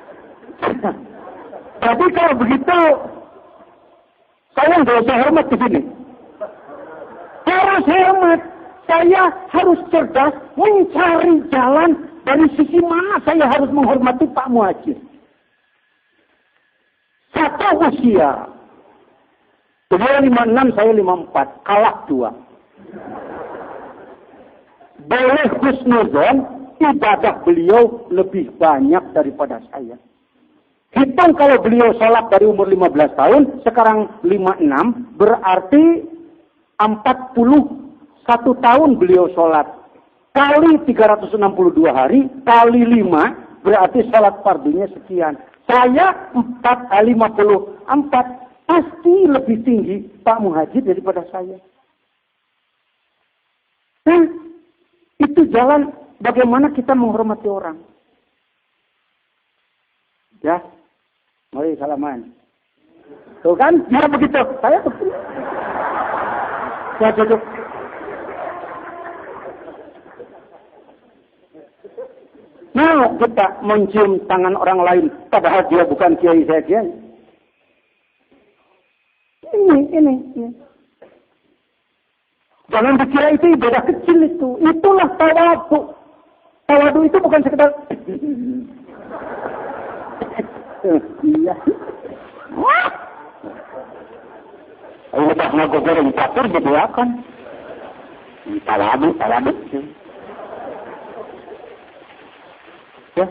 Jadi kalau begitu, saya nggak usah hormat di sini. Harus hormat. Saya harus cerdas mencari jalan dari sisi mana saya harus menghormati Pak Muhajir. Satu usia. Beliau 56, saya 54. Kalah 2. Boleh husnuzon, ibadah beliau lebih banyak daripada saya. Hitung kalau beliau sholat dari umur 15 tahun, sekarang 56, berarti 41 tahun beliau sholat. Kali 362 hari, kali 5, berarti sholat fardunya sekian. Saya 54, pasti lebih tinggi Pak Muhajir daripada saya. Nah, itu jalan bagaimana kita menghormati orang. Ya, mari salaman. Tuh kan, dia begitu. Saya begitu. Saya duduk. Nah, kita mencium tangan orang lain, padahal dia bukan kiai saya kiai. Ini. Jangan dikira itu ibadah kecil itu. Itulah tawadu. Tawadu itu bukan sekedar. Iya. Wah. Ayo tak mau goreng campur dibuakan. Tawadu. Ya.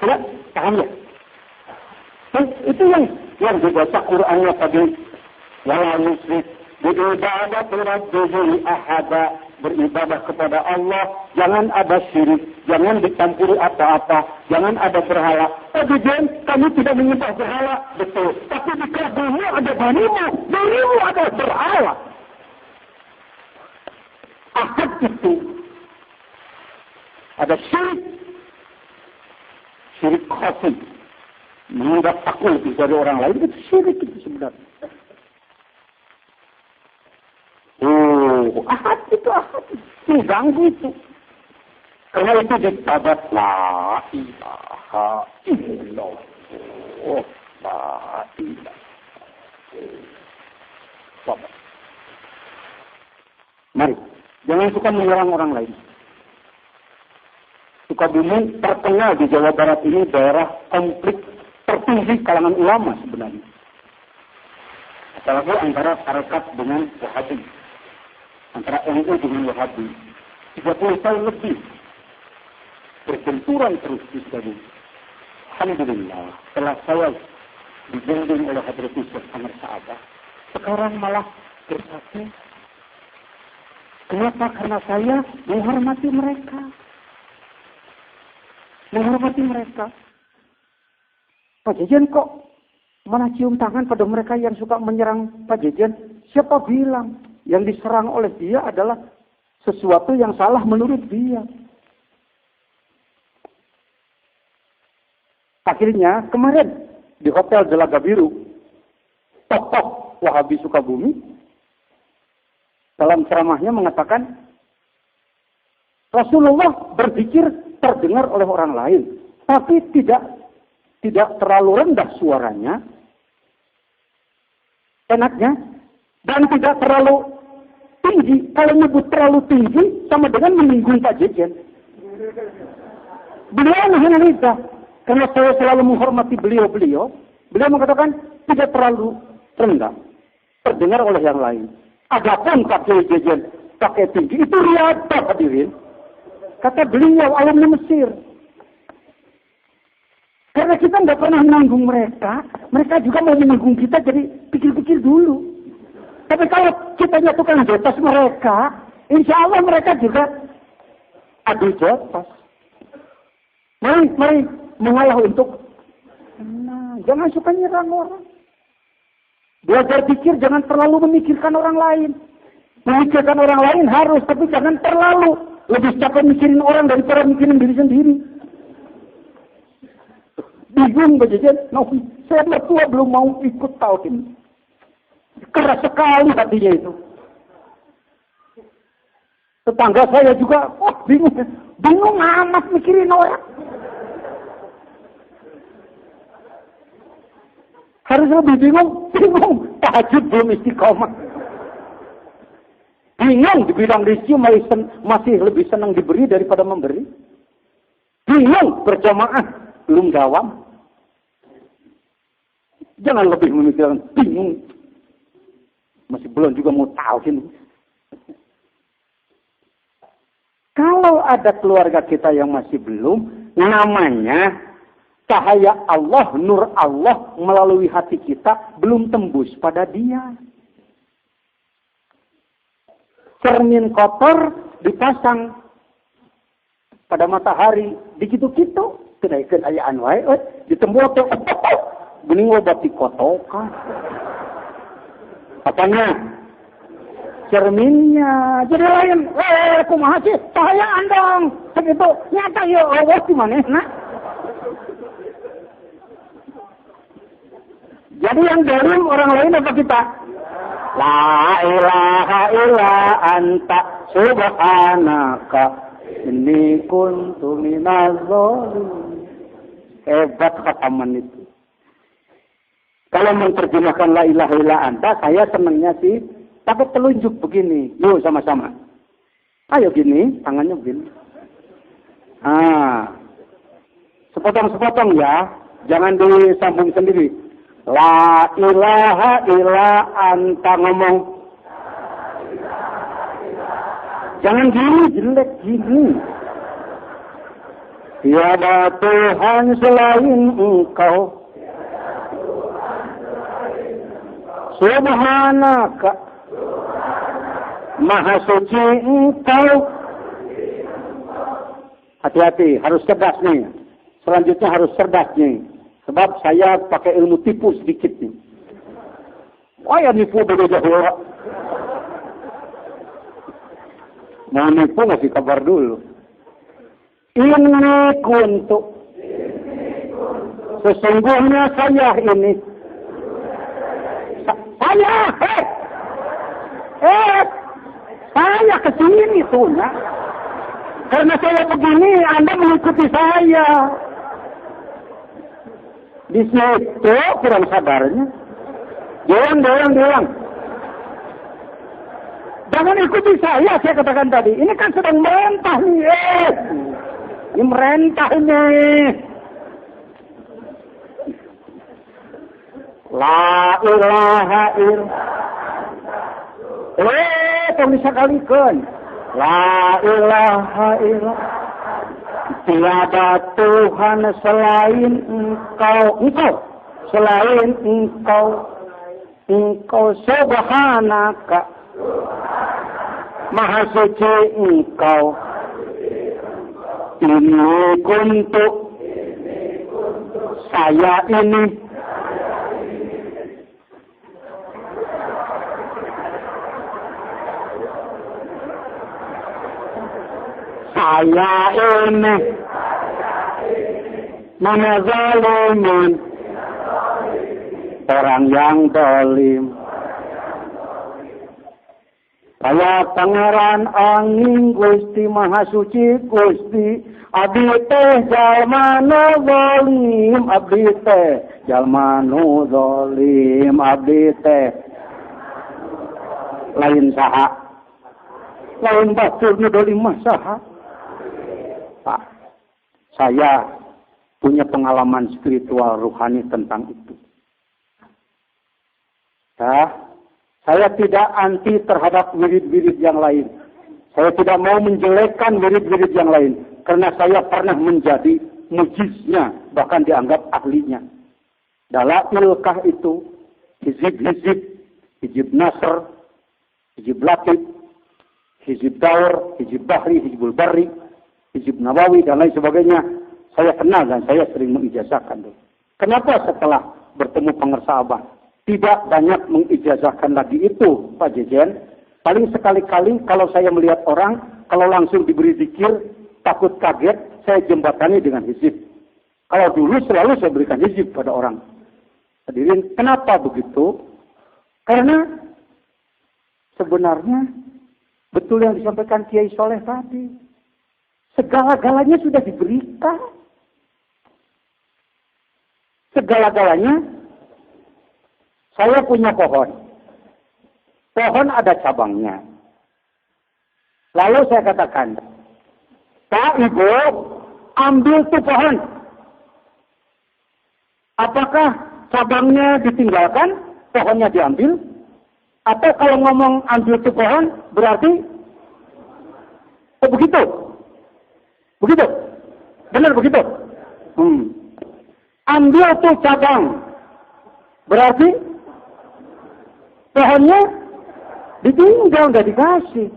Tidak, paham ya? Itu yang dibaca Qur'annya tadi. Wala nusrik bi'ibadah rabbihi ahada, beribadah kepada Allah, jangan ada syirik, jangan dicampuri apa-apa, jangan ada berhala. Tapi kami tidak menyembah berhala, betul. Tapi di kaburmu ada banimu ada berhala. Ahad itu ada syirik khafi, menganggap aku lebih dari orang lain, itu syirik itu sebenarnya. Ahad itu. Mengganggu itu. Karena itu ditabat la ilaha illallah. La ilaha illallah. Mari, jangan suka menyerang orang lain. Sukabumi terkenal di Jawa Barat ini daerah konflik tertinggi kalangan ulama sebenarnya. Apalagi antara Tarekat dengan Wahabi. Antara NU dengan Wahabi. 30 tahun lebih berbenturan terus di Sukabumi. Alhamdulillah, setelah saya dibimbing oleh Hadrat Yusuf Amr Sa'adah, sekarang malah bersatu. Kenapa? Karena saya menghormati mereka. Pak Jejen kok malah cium tangan pada mereka yang suka menyerang Pak Jejen? Siapa bilang? Yang diserang oleh dia adalah sesuatu yang salah menurut dia. Akhirnya kemarin di Hotel Jelaga Biru, tokoh Wahabi Sukabumi dalam ceramahnya mengatakan Rasulullah berzikir terdengar oleh orang lain, tapi tidak terlalu rendah suaranya, enaknya, dan tidak terlalu tinggi. Kalau nyebut terlalu tinggi sama dengan menyinggung Pak Jejen. Beliau menganalisa, karena saya selalu menghormati beliau mengatakan tidak terlalu rendah, terdengar oleh yang lain. Adapun Pak Jejen pakai tinggi, itu riadah hadirin. Kata beliau, alumni Mesir. Karena kita nggak pernah menanggung mereka juga mau menanggung kita, jadi pikir-pikir dulu. Tapi kalau kita nyatukan jotos mereka, insya Allah mereka juga adu jotos. Mari mengalah untuk, jangan suka nyerang orang. Belajar pikir, jangan terlalu memikirkan orang lain. Memikirkan orang lain harus, tapi jangan terlalu. Lebih capek mikirin orang daripada mikirin diri sendiri. Bingung Pak Jejen, saya mertua belum mau ikut tahun ini. Keras sekali hatinya itu. Tetangga saya juga, bingung amat mikirin orang. Harus lebih bingung, tahajud belum istiqomah. Bingung dibilang rezeki masih lebih senang diberi daripada memberi. Bingung berjamaah belum dawam. Jangan lebih memikirkan bingung. Masih belum juga mau tahu ini. Kalau ada keluarga kita yang masih belum, namanya cahaya Allah, nur Allah melalui hati kita belum tembus pada dia. Cermin kotor dipasang pada matahari, dikitu-kitu, kenaikan ayaan wae, ditembok teh, bening obat dikotokan. Apanya? Cerminnya. Jadi lain, kumaha sih? Cahayaan dong. Begitu, nyata ya Allah di mana? Nah. Jadi yang dolim orang lain apa kita? La ilaha illa anta subhanaka inni kuntu minaz zalimin. Hebat khataman itu. Kalau menerjemahkan la ilaha illa anta, saya senangnya sih pakai telunjuk begini. Yuk sama-sama. Ayo gini, tangannya begini. Sepotong-sepotong ya. Jangan disambung sendiri. La ilaha illa anta, ngomong. Jangan gini, jelek gini. Tiada Tuhan selain Engkau. Subhanaka. Maha suci Engkau. Hati-hati, harus cerdas nih. Selanjutnya harus cerdas nih. Sebab saya pakai ilmu tipu sedikit nih. Wah, ya nipu beda jauh. Mau nipu ngasih kabar dulu. Ini kuntu. Sesungguhnya saya ini. Saya kesini tuh ya. Karena saya begini, Anda mengikuti saya. Di situ kurang sabarnya. Doang. Jangan ikuti saya katakan tadi. Ini kan sedang merentah nih. Ini merentah ini. La ilaha illallah. Tong bisa kalikan. La ilaha illallah. Tiada Tuhan selain Engkau. Selain Engkau. Engkau subhanaka. Maha suci Engkau. Ini kuntu. Saya ini. Saya ini minazalimin, orang yang dolim. Saya pangeran angin Gusti Maha Suci Gusti, abdi teh jalma nu zalim, abdi teh jalma nu zalim, abdi teh lain saha, lain batur nu dolim mah saha. Pak, saya punya pengalaman spiritual rohani tentang itu. Ya, saya tidak anti terhadap wirid-wirid yang lain. Saya tidak mau menjelekkan wirid-wirid yang lain. Karena saya pernah menjadi mujiznya, bahkan dianggap ahlinya. Dalailkah itu, hizib-hizib, hizib nasr, hizib latif, hizib daur, hizib bahri, hizibul barri, hizib nawawi, dan lain sebagainya. Saya kenal dan saya sering mengijazahkan. Kenapa setelah bertemu pengersa Abah tidak banyak mengijazahkan lagi itu, Pak Jejen? Paling sekali-kali kalau saya melihat orang, kalau langsung diberi zikir, takut kaget, saya jembatani dengan hizib. Kalau dulu selalu saya berikan hizib pada orang. Hadirin, kenapa begitu? Karena sebenarnya betul yang disampaikan Kiai Soleh tadi. Segala-galanya sudah diberikan. Segala-galanya. Saya punya pohon. Pohon ada cabangnya. Lalu saya katakan, Pak Ibu, ambil tuh pohon. Apakah cabangnya ditinggalkan, pohonnya diambil? Atau kalau ngomong ambil tuh pohon, berarti begitu? Begitu? Benar begitu? Ambil tuh cabang. Berarti pohonnya ditinggal, nggak dikasih.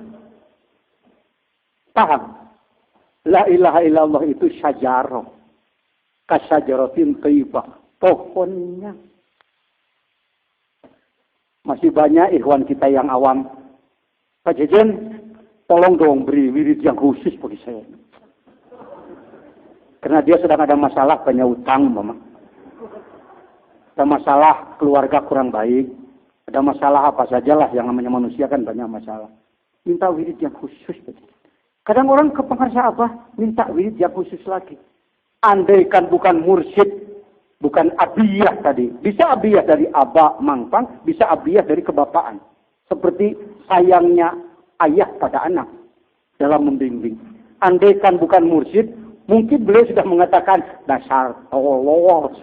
Paham? La ilaha illallah itu syajarah. Kasyajaratin thayyibah. Pohonnya. Masih banyak ikhwan kita yang awam. Pak Jejen, tolong dong beri wirid yang khusus bagi saya. Karena dia sedang ada masalah, banyak utang, Mama. Ada masalah keluarga kurang baik. Ada masalah apa sajalah yang namanya manusia kan banyak masalah. Minta wirid yang khusus. Kadang orang kepengarsa apa? Minta wirid yang khusus lagi. Andaikan bukan mursyid, bukan abiyah tadi. Bisa abiyah dari aba mangpang, bisa abiyah dari kebapaan. Seperti sayangnya ayah pada anak dalam membimbing. Andaikan bukan mursyid, mungkin beliau sudah mengatakan dasar tolol.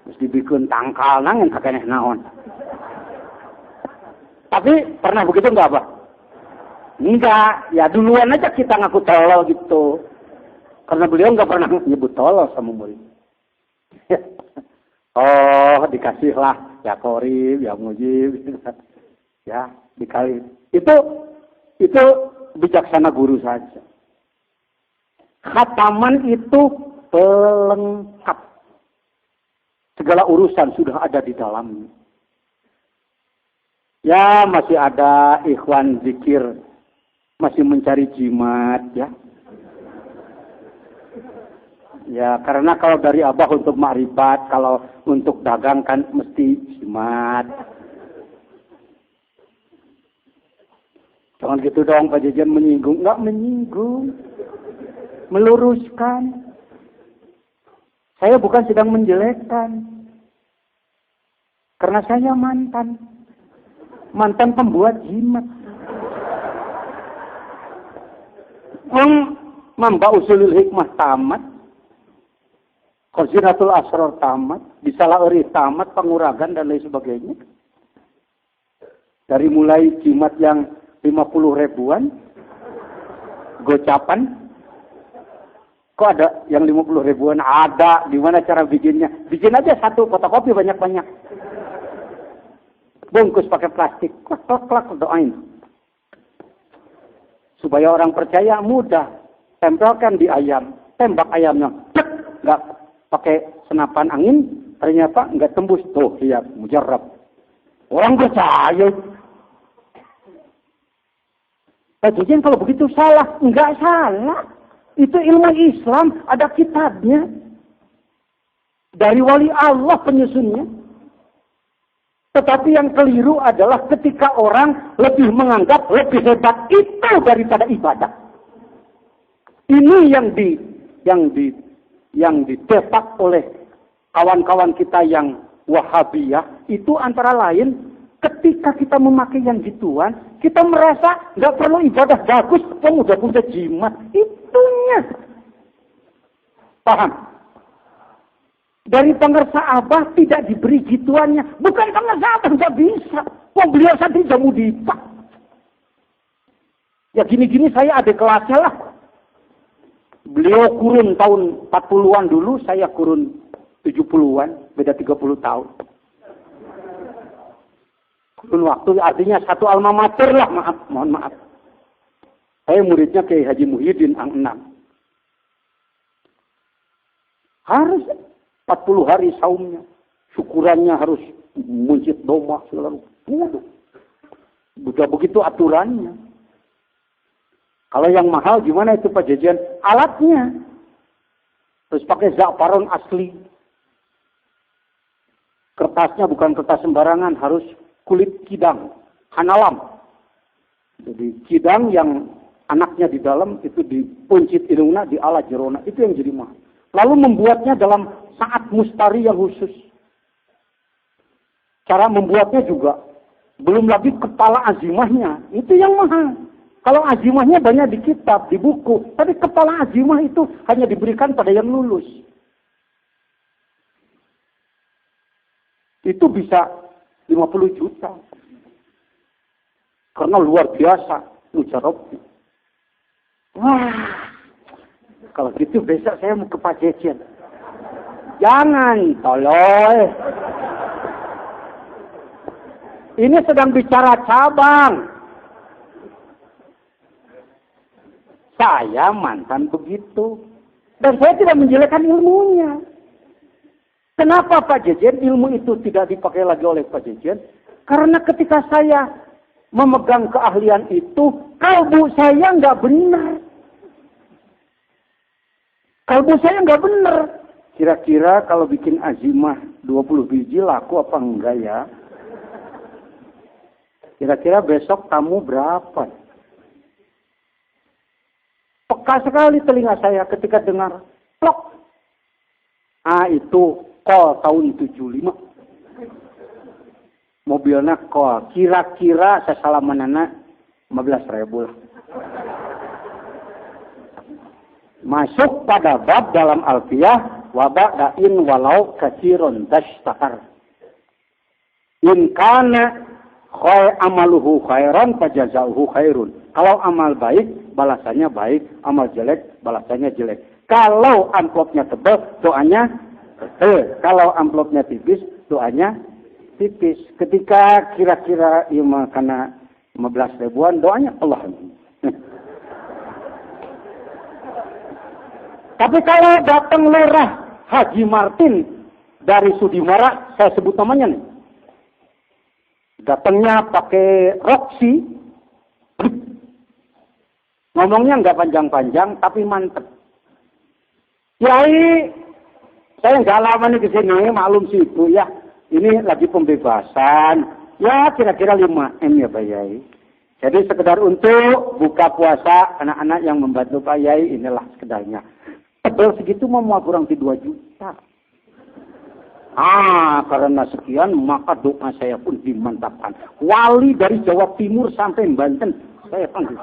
Terus dibikin tangkal nangin kakeknya naon. Tapi pernah begitu enggak, Pak? Enggak, ya duluan aja kita ngaku tolol gitu. Karena beliau enggak pernah nyebut tolol sama murid. Oh, dikasihlah ya korib, ya mujib. Ya, dikali. Itu bijaksana guru saja. Khataman itu pelengkap. Segala urusan sudah ada di dalamnya. Ya, masih ada ikhwan zikir, masih mencari jimat, ya. Ya, karena kalau dari abah untuk makrifat, kalau untuk dagang kan mesti jimat. Jangan gitu dong, Pak Jejen menyinggung. Enggak menyinggung. Meluruskan. Saya bukan sedang menjelekkan. Karena saya mantan pembuat jimat. Mamba usulul hikmah tamat. Khazinatul asrar tamat. Bisalauri tamat, penguragan dan lain sebagainya. Dari mulai jimat yang 50 ribuan. Gocapan. Kok ada yang 50 ribuan? Ada. Gimana cara bikinnya? Bikin aja satu fotokopi banyak-banyak. Bungkus pakai plastik, klak doain. Supaya orang percaya mudah. Tempelkan di ayam, tembak ayamnya, cek, nggak pakai senapan angin, ternyata nggak tembus. Tuh, iya, mujarab. Orang percaya. Kajian kalau begitu salah, nggak salah. Itu ilmu Islam, ada kitabnya. Dari wali Allah penyusunnya. Tetapi yang keliru adalah ketika orang lebih menganggap lebih hebat itu daripada ibadah. Ini yang ditepak oleh kawan-kawan kita yang Wahabiyah itu antara lain ketika kita memakai yang gituan, kita merasa nggak perlu ibadah bagus, kamu udah punya jimat. Itunya. Paham? Dari pengersa abah tidak diberi gituannya. Bukan pengersa abah, nggak bisa. Wong beliau santri jamu dipak. Ya gini-gini saya ada kelasnya lah. Beliau kurun tahun 40-an dulu, saya kurun 70-an. Beda 30 tahun. Kurun waktu artinya satu alma mater lah, mohon maaf. Saya muridnya Kiai Haji Muhyiddin Ang Enam. Harus 40 hari saumnya. Syukurannya harus muncit domba selalu. Udah begitu aturannya. Kalau yang mahal gimana itu Pak Jejen? Alatnya. Terus pakai za'faron asli. Kertasnya bukan kertas sembarangan. Harus kulit kidang. Hanalam. Jadi kidang yang anaknya di dalam itu dipuncit iluna, di ala jerona. Itu yang jadi mahal. Lalu membuatnya dalam saat mustari yang khusus. Cara membuatnya juga. Belum lagi kepala azimahnya. Itu yang mahal. Kalau azimahnya banyak di kitab, di buku. Tapi kepala azimah itu hanya diberikan pada yang lulus. Itu bisa 50 juta. Karena luar biasa. Mujarab. Wah, kalau gitu besok saya mau ke Pak Jejen. Jangan, tolol. Ini sedang bicara cabang. Saya mantan begitu. Dan saya tidak menjelekkan ilmunya. Kenapa Pak Jejen ilmu itu tidak dipakai lagi oleh Pak Jejen? Karena ketika saya memegang keahlian itu, kalbu saya nggak benar. Kalbu saya nggak benar. Kira-kira kalau bikin azimah 20 biji laku apa enggak ya? Kira-kira besok tamu berapa? Peka sekali telinga saya ketika dengar plok. Itu call tahun 75. Mobilnya call. Kira-kira saya salamanana 15.000 lah. Masuk pada bab dalam alfiyah waba'dain walau katsirun dastakar. In kana amaluhu khairan fajazauhu khairun. Kalau amal baik, balasannya baik. Amal jelek, balasannya jelek. Kalau amplopnya tebal, doanya tebal. Kalau amplopnya tipis, doanya tipis. Ketika kira-kira karena 15.000-an, doanya Allah. Tapi kalau datang lurah Haji Martin dari Sudimara, saya sebut namanya nih. Datangnya pakai Roxy. Ngomongnya nggak panjang-panjang, tapi mantep. Yai, saya nggak lama nih kesini, maklum situ ya. Ini lagi pembebasan. Ya kira-kira 5 M ya Pak Yai. Jadi sekedar untuk buka puasa anak-anak yang membantu Pak Yai, inilah sekedarnya. Tebel segitu mau kurang di 2 juta. Karena sekian maka doa saya pun dimantapkan. Wali dari Jawa Timur sampai Banten saya panggil.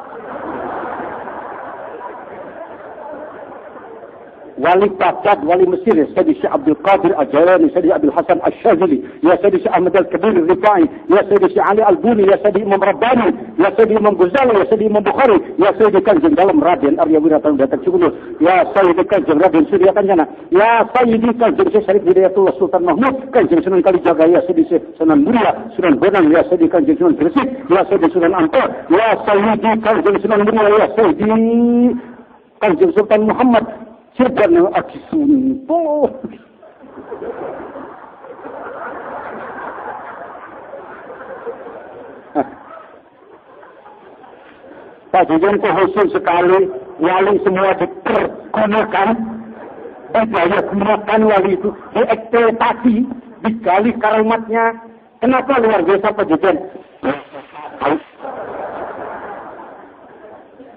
Wali Baghdad, wali Mesir, Sayyidi Syekh Abdul Qadir Al-Jailani, Sayyidi Abdul Hasan Al-Syazili, ya Sayyidi Syekh Ahmad Al-Kabir Al-Rifai, ya Sayyidi Syekh Ali Al-Buni, ya Sayyidi Imam Rabbani, ya Sayyidi Imam Ghazali, ya Sayyidi Imam Bukhari, ya Sayyidi Kanjeng Dalam Raden Arya Wirata Datang Cibulu, ya Sayyidi Kanjeng Raden Surya Kanjana, ya Sayyidi Kanjeng Syekh Syarif Hidayatullah Sultan Mahmud, Kanjeng Sunan Kalijaga, ya Sayyidi Syekh Sunan Muria, Sunan Bonang, ya Sayyidi Kanjeng Sunan Gresik, ya Sayyidi Sunan Ampel, ya Sayyidi Kanjeng Sunan Muria, ya Sayyidi Kanjeng Sultan Muhammad, Sedang aki suntuh. Pak Jejen khusus sekali, wali semua dipergunakan, daya gunakan wali itu, dieksploitasi, digali karamatnya. Kenapa luar biasa Pak Jejen?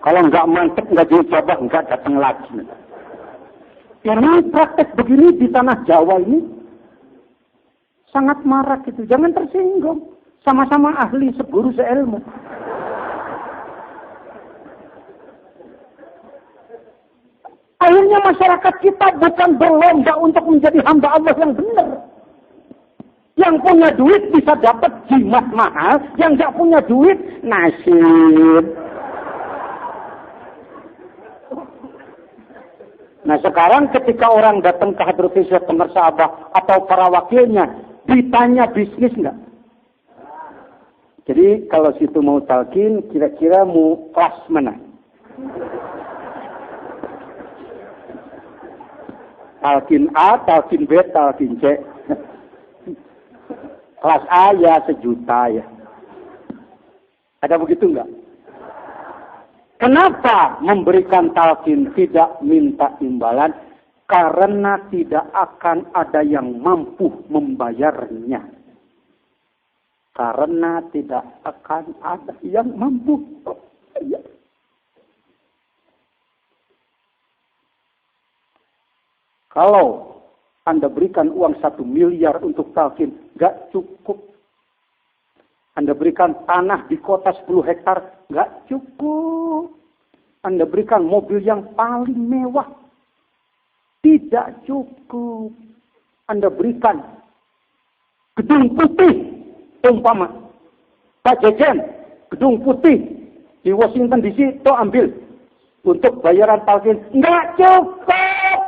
Kalau nggak mantep, nggak dijabah, nggak datang lagi. Ini praktek begini di tanah Jawa ini sangat marak gitu. Jangan tersinggung. Sama-sama ahli, seguru, seilmu. Akhirnya masyarakat kita bukan berlomba untuk menjadi hamba Allah yang benar. Yang punya duit bisa dapat jimat mahal, yang nggak punya duit nasib. Nah sekarang ketika orang datang ke Hadratus Syekh Qamar Sahabah atau para wakilnya, ditanya bisnis enggak? Jadi kalau situ mau talqin, kira-kira mau kelas mana? Talqin A, talqin B, talqin C. Kelas A ya 1 juta ya. Ada begitu enggak? Kenapa memberikan talqin tidak minta imbalan? Karena tidak akan ada yang mampu membayarnya. Karena tidak akan ada yang mampu. Kalau Anda berikan uang 1 miliar untuk talqin, nggak cukup. Anda berikan tanah di kota 10 hektar, nggak cukup. Anda berikan mobil yang paling mewah, tidak cukup. Anda berikan gedung putih, umpama Pak Jejen, gedung putih di Washington DC, itu ambil untuk bayaran talqin. Enggak cukup.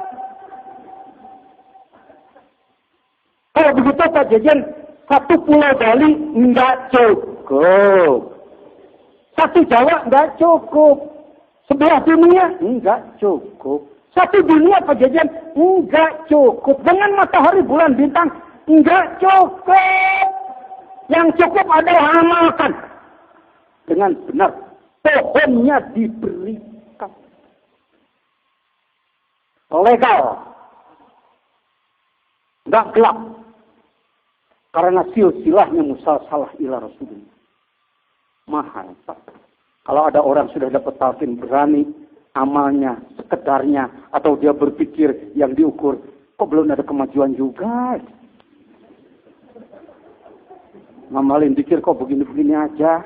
Kalau begitu Pak Jejen, satu pulau Bali enggak cukup. Satu Jawa enggak cukup. Sebelah dunia enggak cukup. Satu dunia Pak Jejen enggak cukup. Dengan matahari, bulan, bintang enggak cukup. Yang cukup adalah amalkan dengan benar. Pohonnya diberikan legal, enggak gelap. Karena silsilahnya musalsalah ila Rasulullah. Mahal, Pak. Kalau ada orang sudah dapat talqin berani, amalnya, sekedarnya, atau dia berpikir yang diukur, kok belum ada kemajuan juga? Ngamalin pikir kok begini-begini aja.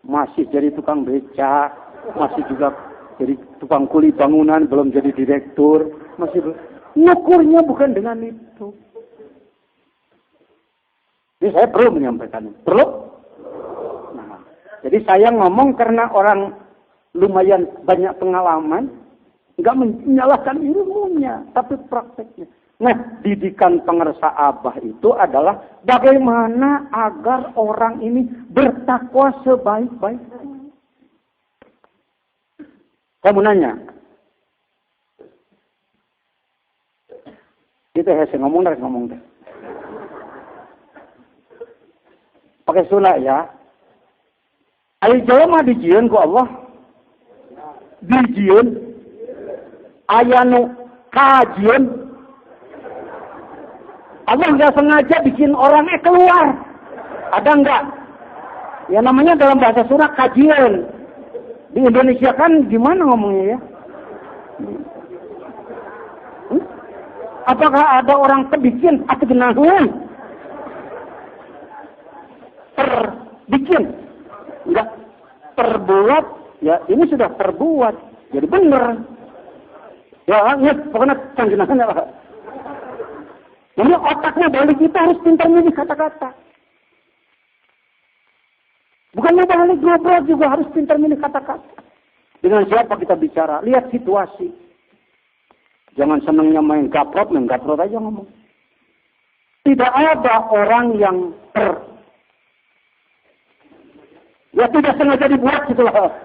Masih jadi tukang beca, masih juga jadi tukang kuli bangunan, belum jadi direktur, masih ngukurnya bukan dengan itu. Ini saya perlu menyampaikan. Perlu? Nah, jadi saya ngomong karena orang lumayan banyak pengalaman, nggak menyalahkan ilmunya, tapi prakteknya. Nah, didikan pengersa Abah itu adalah bagaimana agar orang ini bertakwa sebaik-baiknya. Kamu nanya. Itu ya, saya ngomong deh. Pakai sunnah ya. Ayo jelema dijieun ku Allah. Dijieun. Ayanu kajieun. Allah nggak sengaja bikin orangnya keluar. Ada nggak? Ya namanya dalam bahasa Sunda kajian. Di Indonesia kan gimana ngomongnya ya? Apakah ada orang terbikin atau genangan? Terbikin. Enggak. Terbuat. Ya ini sudah terbuat. Jadi benar. Ya ingat. Pokoknya genangan ya Pak. Jadi otaknya balik kita harus pintar milih kata-kata. Bukannya balik ngobrol juga harus pintar milih kata-kata. Dengan siapa kita bicara? Lihat situasi. Jangan senangnya main gaplot aja ngomong. Tidak ada orang yang ya tidak sengaja dibuat gitu loh.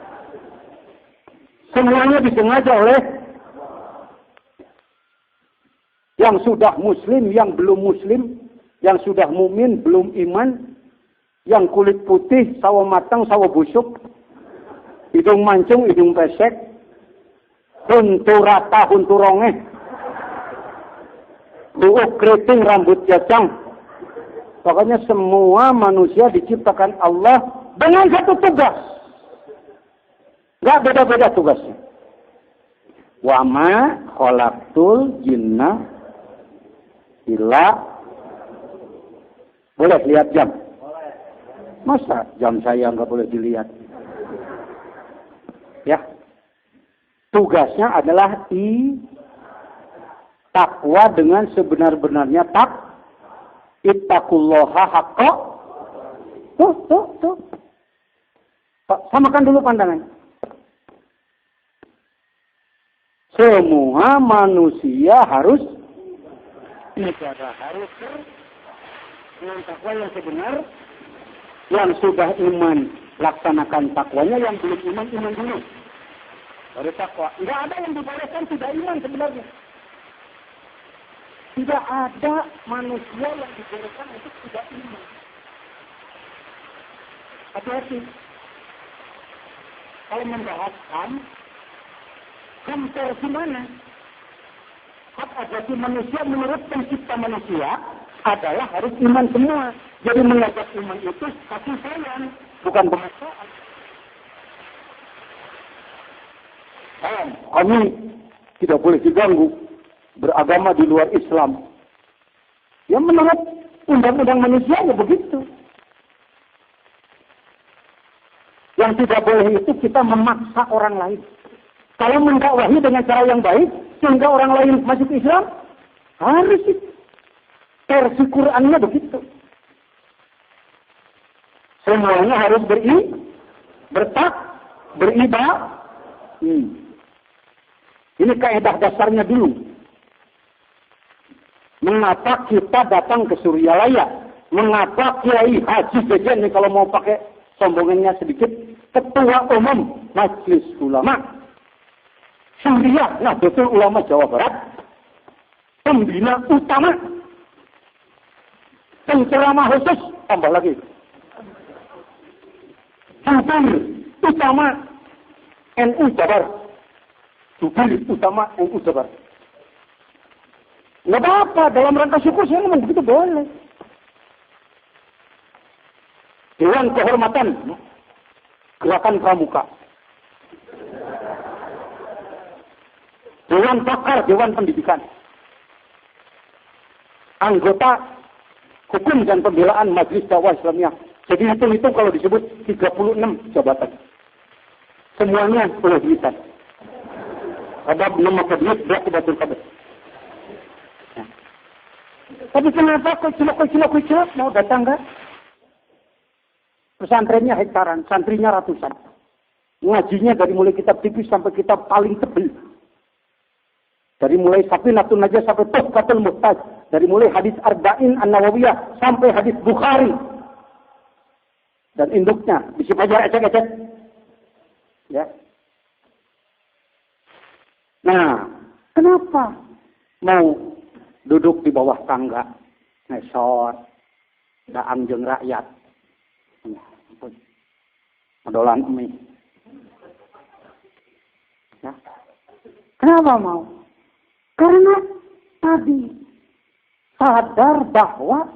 Semuanya disengaja oleh yang sudah muslim, yang belum muslim, yang sudah mumin, belum iman, yang kulit putih, sawo matang, sawo busuk, hidung mancung, hidung pesek, huntu rata, huntu rongeh, buuk keriting, rambut jacang. Pokoknya semua manusia diciptakan Allah dengan satu tugas. Gak beda-beda tugasnya. Wa ma khalaqtul jinna illa. Boleh lihat jam? Masa jam saya nggak boleh dilihat? Ya. Tugasnya adalah takwa dengan sebenar-benarnya ittaqullaha haqqa. Tuh. Samakan dulu pandangan. Semua manusia harus ibadah, harus dengan takwa yang sebenar. Yang sudah iman, laksanakan takwanya. Yang belum iman, iman dulu. Baru takwa. Tidak ada yang dibolehkan tidak iman sebenarnya. Tidak ada manusia yang dibolehkan untuk tidak iman. Hati-hati. Kalau membahas hampir gimana? Hak asasi manusia menurut pencipta manusia adalah harus iman semua. Jadi mengajak iman itu kasih sayang, bukan pemaksaan. Kami tidak boleh diganggu beragama di luar Islam. Ya menurut undang-undang manusia ya begitu. Yang tidak boleh itu kita memaksa orang lain. Kalau mendakwahi dengan cara yang baik, sehingga orang lain masuk Islam, harus itu. Versi Qurannya begitu. Semuanya harus beribadah. Ini kaidah dasarnya dulu. Mengapa kita datang ke Suryalaya? Mengapa Kiai Haji Jejen ini kalau mau pakai sombongannya sedikit, Ketua Umum Majelis Ulama Suriah Nahdlatul Ulama Jawa Barat, pembina utama, penceramah khusus, tambah lagi, jubir utama NU Jabar, jubir utama NU Jabar. Nggak apa-apa, dalam rangka syukur saya ngomong begitu boleh. Dewan Kehormatan Gerakan Pramuka, Dewan Pakar, Dewan Pendidikan, anggota Hukum dan Pembelaan Majelis Dakwah Islamiyah. Jadi itu kalau disebut 36 jabatan. Semuanya boleh dihitan. Ada nama kedua berat betul kabeh. Tapi kenapa kecil mau datang enggak? Pesantrennya hektaran, santrinya ratusan. Ngajinya dari mulai kitab tipis sampai kitab paling tebal. Dari mulai Safinatun Najah sampai Tuhfatul Muhtaj. Dari mulai hadis Arba'in An-Nawawiyah sampai hadis Bukhari. Dan induknya, bisa aja ecek-ecek. Ya. Nah, kenapa mau duduk di bawah tangga, ngesor, daang jeung rakyat? Medolan mie. Ya. Kenapa mau? Karena tadi sadar bahwa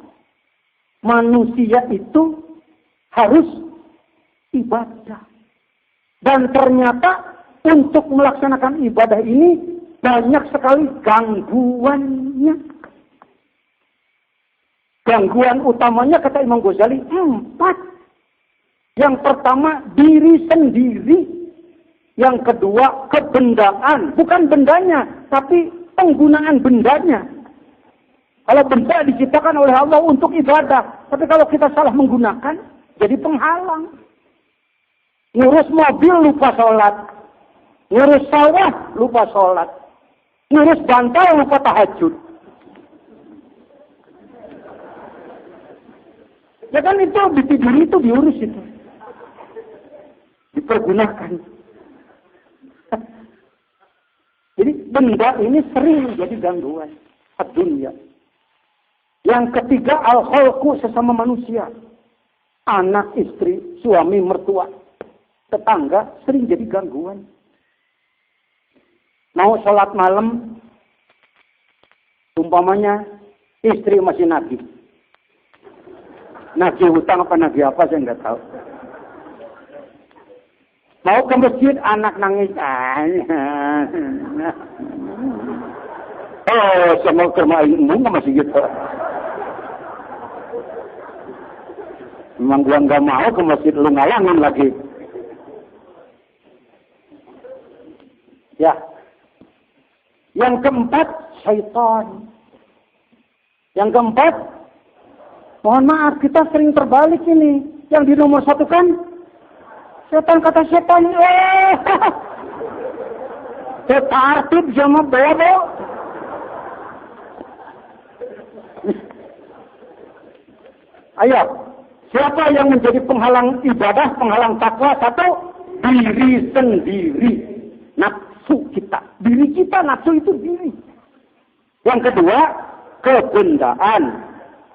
manusia itu harus ibadah. Dan ternyata untuk melaksanakan ibadah ini banyak sekali gangguannya. Gangguan utamanya kata Imam Ghazali 4. Yang pertama diri sendiri. Yang kedua kebendaan. Bukan bendanya, tapi penggunaan bendanya. Kalau benda diciptakan oleh Allah untuk ibadah. Tapi kalau kita salah menggunakan, jadi penghalang. Ngurus mobil lupa sholat. Ngurus sawah lupa sholat. Ngurus bantal lupa tahajud. Ya kan itu ditiduri itu diurus itu. Dipergunakan. Jadi benda ini sering jadi gangguan dunia. Yang ketiga al-khalqu sesama manusia. Anak, istri, suami, mertua, tetangga sering jadi gangguan. Mau sholat malam, umpamanya istri masih nagih. Nagih hutang apa nagih apa saya nggak tahu. Mau ke masjid, anak nangis. Oh, sama kermainmu nggak masih gitu. Memang gua nggak mau ke masjid, lu ngalangin lagi. Ya. Yang keempat, syaitan. Yang keempat, mohon maaf, kita sering terbalik ini. Yang di nomor satu kan, setan kata setan. Tertib sama bobo. Ayo, siapa yang menjadi penghalang ibadah, penghalang takwa? Satu, diri sendiri. Nafsu kita. Diri kita, nafsu itu diri. Yang kedua, kebendaan.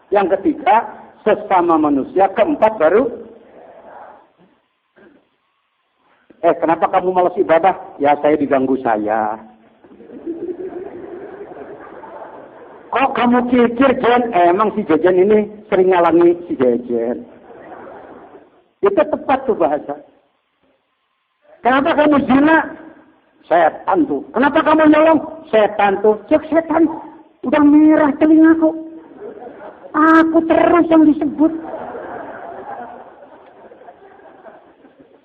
Yang ketiga, sesama manusia. Keempat baru, kenapa kamu malas ibadah? Ya, saya diganggu saya. Kok kamu kikir, Jen? Emang si Jejen ini sering ngalangi si Jejen. Itu tepat tuh bahasa. Kenapa kamu zina? Setan tuh. Kenapa kamu nyolong? Setan tuh. Cek setan. Udah merah telingaku. Aku terus yang disebut.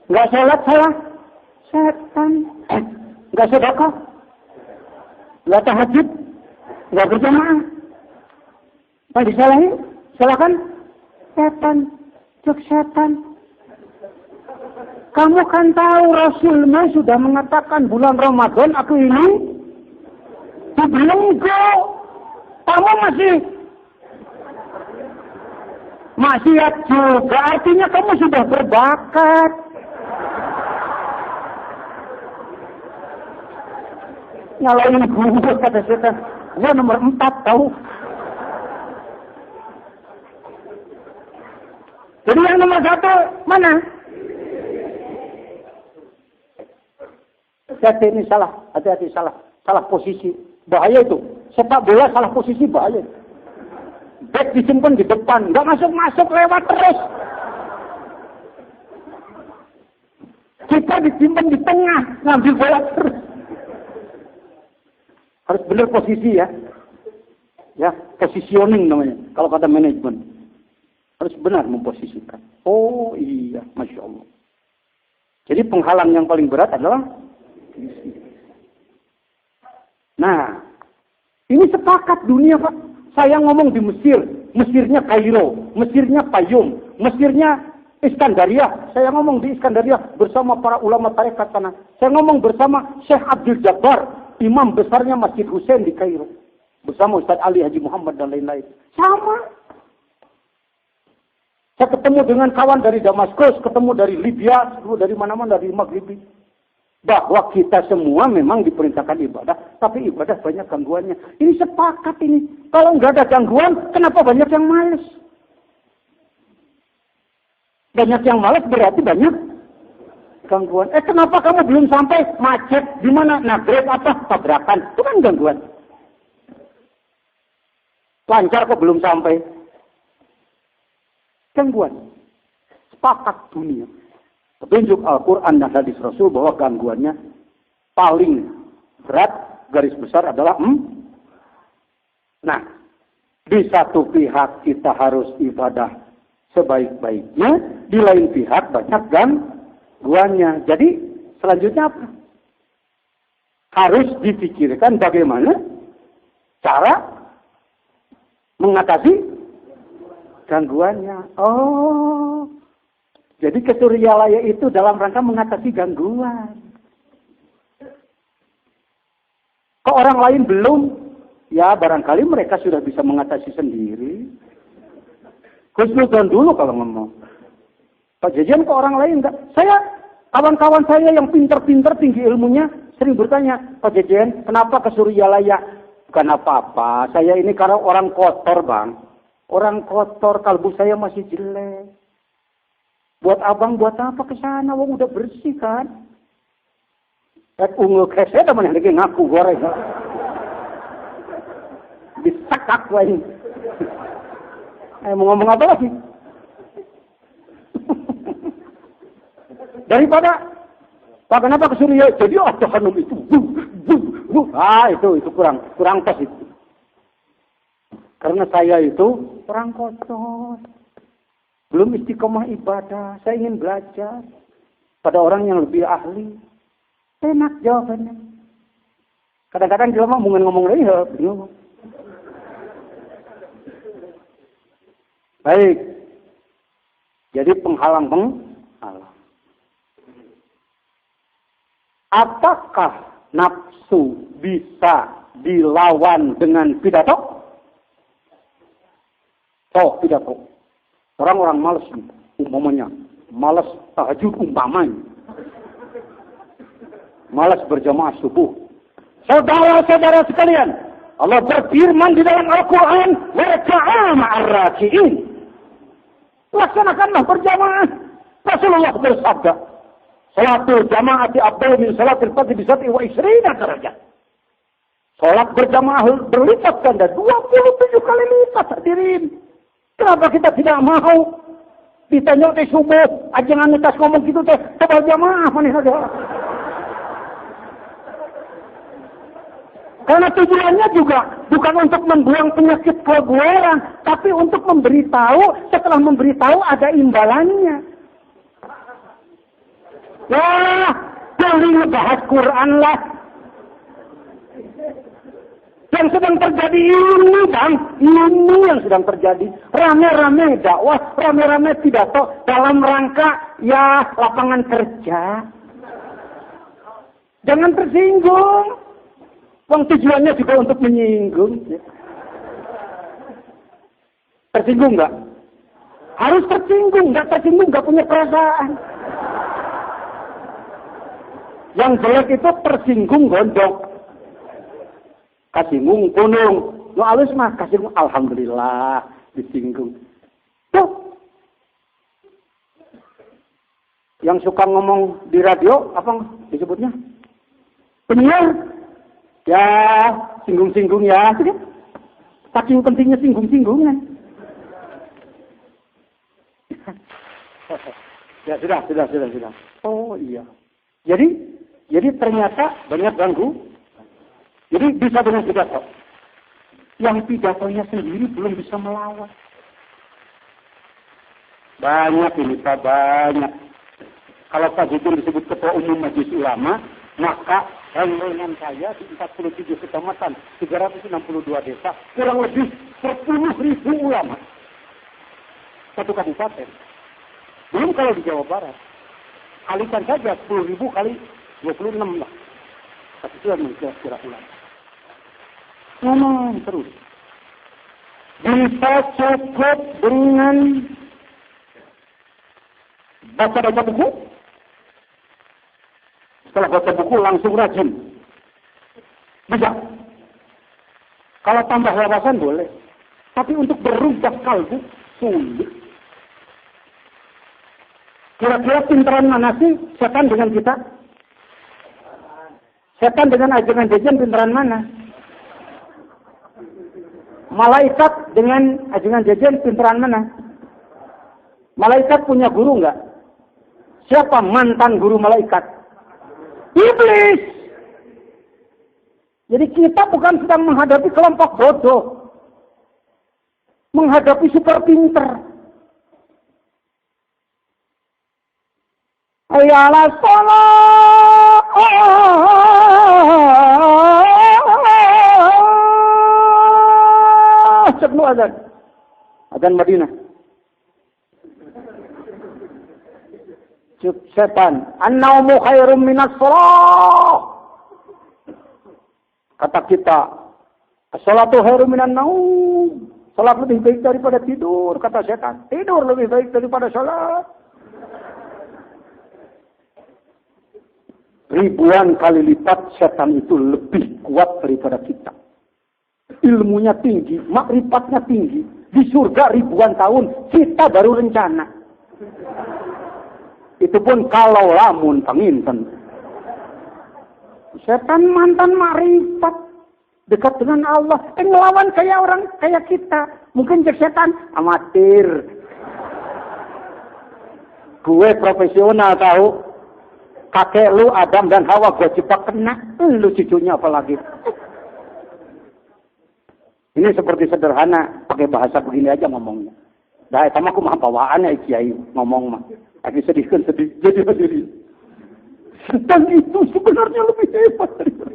Nggak sholat salah. Setan. Nggak sedekah. Nggak tahajud. Nggak berjamaah. Nggak disalahin. Silakan. Setan. Cek setan. Kamu kan tahu Rasulullah sudah mengatakan bulan Ramadan aku ini Dibelenggu. Kamu masih ya juga. Artinya kamu sudah berbakat. Nyalain gue, kata setan. Gue nomor 4 tahu. Jadi yang nomor 1 mana? Hati-hati ini salah. Hati-hati salah. Salah posisi. Bahaya itu. Sepak bola salah posisi bahaya. Back disimpan di depan. Nggak masuk-masuk, lewat terus. Kita disimpan di tengah. Ngambil bola terus. Harus benar posisi ya. Ya, positioning namanya. Kalau kata manajemen. Harus benar memposisikan. Oh iya, Masya Allah. Jadi penghalang yang paling berat adalah nah, ini sepakat dunia Pak. Saya ngomong di Mesir. Mesirnya Kairo. Mesirnya Payung. Mesirnya Iskandaria. Saya ngomong di Iskandaria bersama para ulama tarekat sana. Saya ngomong bersama Syekh Abdul Jabbar, imam besarnya Masjid Hussein di Kairo. Bersama Ustaz Ali Haji Muhammad dan lain-lain. Sama. Saya ketemu dengan kawan dari Damaskus, ketemu dari Libya, ketemu dari mana-mana, dari Maghribi. Bahwa kita semua memang diperintahkan ibadah, tapi ibadah banyak gangguannya. Ini sepakat ini. Kalau nggak ada gangguan, kenapa banyak yang malas? Banyak yang malas berarti banyak gangguan. Kenapa kamu belum sampai? Macet di mana? Nagrek apa? Tabrakan. Itu kan gangguan. Lancar kok belum sampai? Gangguan. Sepakat dunia. Petunjuk Al-Quran dan hadis Rasul bahwa gangguannya paling berat garis besar adalah Nah, di satu pihak kita harus ibadah sebaik-baiknya, di lain pihak banyak gangguannya. Jadi selanjutnya apa? Harus dipikirkan bagaimana cara mengatasi gangguannya. Oh, jadi kesuryalaya itu dalam rangka mengatasi gangguan. Kok orang lain belum? Ya barangkali mereka sudah bisa mengatasi sendiri. Husnudzon dulu kalau ngomong. Pak Jajan ke orang lain enggak? Kawan-kawan saya yang pintar-pintar tinggi ilmunya sering bertanya, Pak Jajan, kenapa kesuryalaya? Bukan apa-apa, saya ini karena orang kotor Bang. Orang kotor, kalbu saya masih jelek. Buat abang, buat apa ke sana? Wong udah bersih kan? Ungu kese teman yang lagi ngaku goreng. Disekak lagi. Mau ngomong apa lagi? Daripada Pak kenapa ke Surya? Jadi ada hanum itu. Itu kurang pas itu. Karena saya itu orang kotor. Belum istiqomah ibadah. Saya ingin belajar pada orang yang lebih ahli. Enak jawabannya. Kadang-kadang dia mau ngomong lagi, ya bingung. Baik. Jadi penghalang. Apakah nafsu bisa dilawan dengan pidato? Pidato. Orang-orang malas, umpamanya. Malas tahajud umpamanya. Malas berjamaah subuh. Saudara-saudara sekalian, Allah berfirman di dalam Al-Quran, وَرَكَعَا مَعَ الرَّاكِعِينَ. Laksanakanlah berjamaah. Rasulullah bersabda, Salatul jamaati afdalu min salatil fardhi bi 27 derajat. Salat berjamaah berlipat ganda 27 kali lipat hadirin. Kenapa kita tidak mau? Ditanya teh subuh, ajangan netas ngomong gitu teh, coba jamaah mana saja. Karena tujuannya juga bukan untuk membuang penyakit ke orang, tapi untuk memberitahu, setelah memberitahu ada imbalannya. Wah, jangan ngebahas Quran lah. Yang sedang terjadi ini Bang, ini yang sedang terjadi. Rame-rame dakwah, rame-rame pidato dalam rangka ya lapangan kerja. Jangan tersinggung. Wong tujuannya juga untuk menyinggung. Tersinggung nggak? Harus tersinggung, nggak tersinggung nggak punya perasaan. Yang jelek itu tersinggung gondok. Kasinggung gunung. Lu alus mah kasinggung alhamdulillah disinggung. Tuh. Yang suka ngomong di radio apa disebutnya? Penyiar. Ya, singgung-singgung ya. Saking pentingnya singgung-singgungan. Ya sudah. Oh iya. Jadi ternyata banyak ganggu. Jadi bisa dengan pidato. Yang pidatonya sendiri belum bisa melawan. Banyak ini Pak, banyak. Kalau Pak Jidul disebut Ketua Umum Majelis Ulama, maka rangkaian saya di 47 kecamatan, 362 desa, kurang lebih 10.000 ulama. Satu kabupaten. Belum kalau di Jawa Barat. Kalikan saja 10.000 kali 26 lah. Tapi itu yang kira-kira ulama. Ngomong terus. Bisa cukup dengan baca-baca buku. Setelah baca buku langsung rajin. Bisa. Kalau tambah wawasan boleh. Tapi untuk berubah kalbu sulit. Kira-kira pintaran mana sih setan dengan kita? Setan dengan ajaran jajan pintaran mana? Malaikat dengan ajaran jajan pintaran mana? Malaikat punya guru enggak? Siapa mantan guru malaikat? Iblis. Jadi kita bukan sedang menghadapi kelompok bodoh. Menghadapi super pinter. Ayalah sholat. Sebelum azan. Azan Madinah. Setan. An-naumu khairum minas sholat. Kata kita. As-sholatu khairum minan naum. Sholat lebih baik daripada tidur. Kata setan. Tidur lebih baik daripada sholat. Ribuan kali lipat setan itu lebih kuat daripada kita. Ilmunya tinggi, makrifatnya tinggi. Di surga ribuan tahun, kita baru rencana. Itu pun kalau lamun panginten. Setan mantan makrifat. Dekat dengan Allah. Ngelawan kayak orang, kayak kita. Mungkin jadi setan amatir. Gue profesional tahu. Kakek lu Adam dan Hawa gue cepat kena. Lu cucunya apalagi. Ini seperti sederhana. Pakai bahasa begini aja ngomongnya. Dah, sama aku mah bawaannya kiai ngomong mah. Lagi sedihkan sedih. Jadi. Setan itu sebenarnya lebih hebat daripada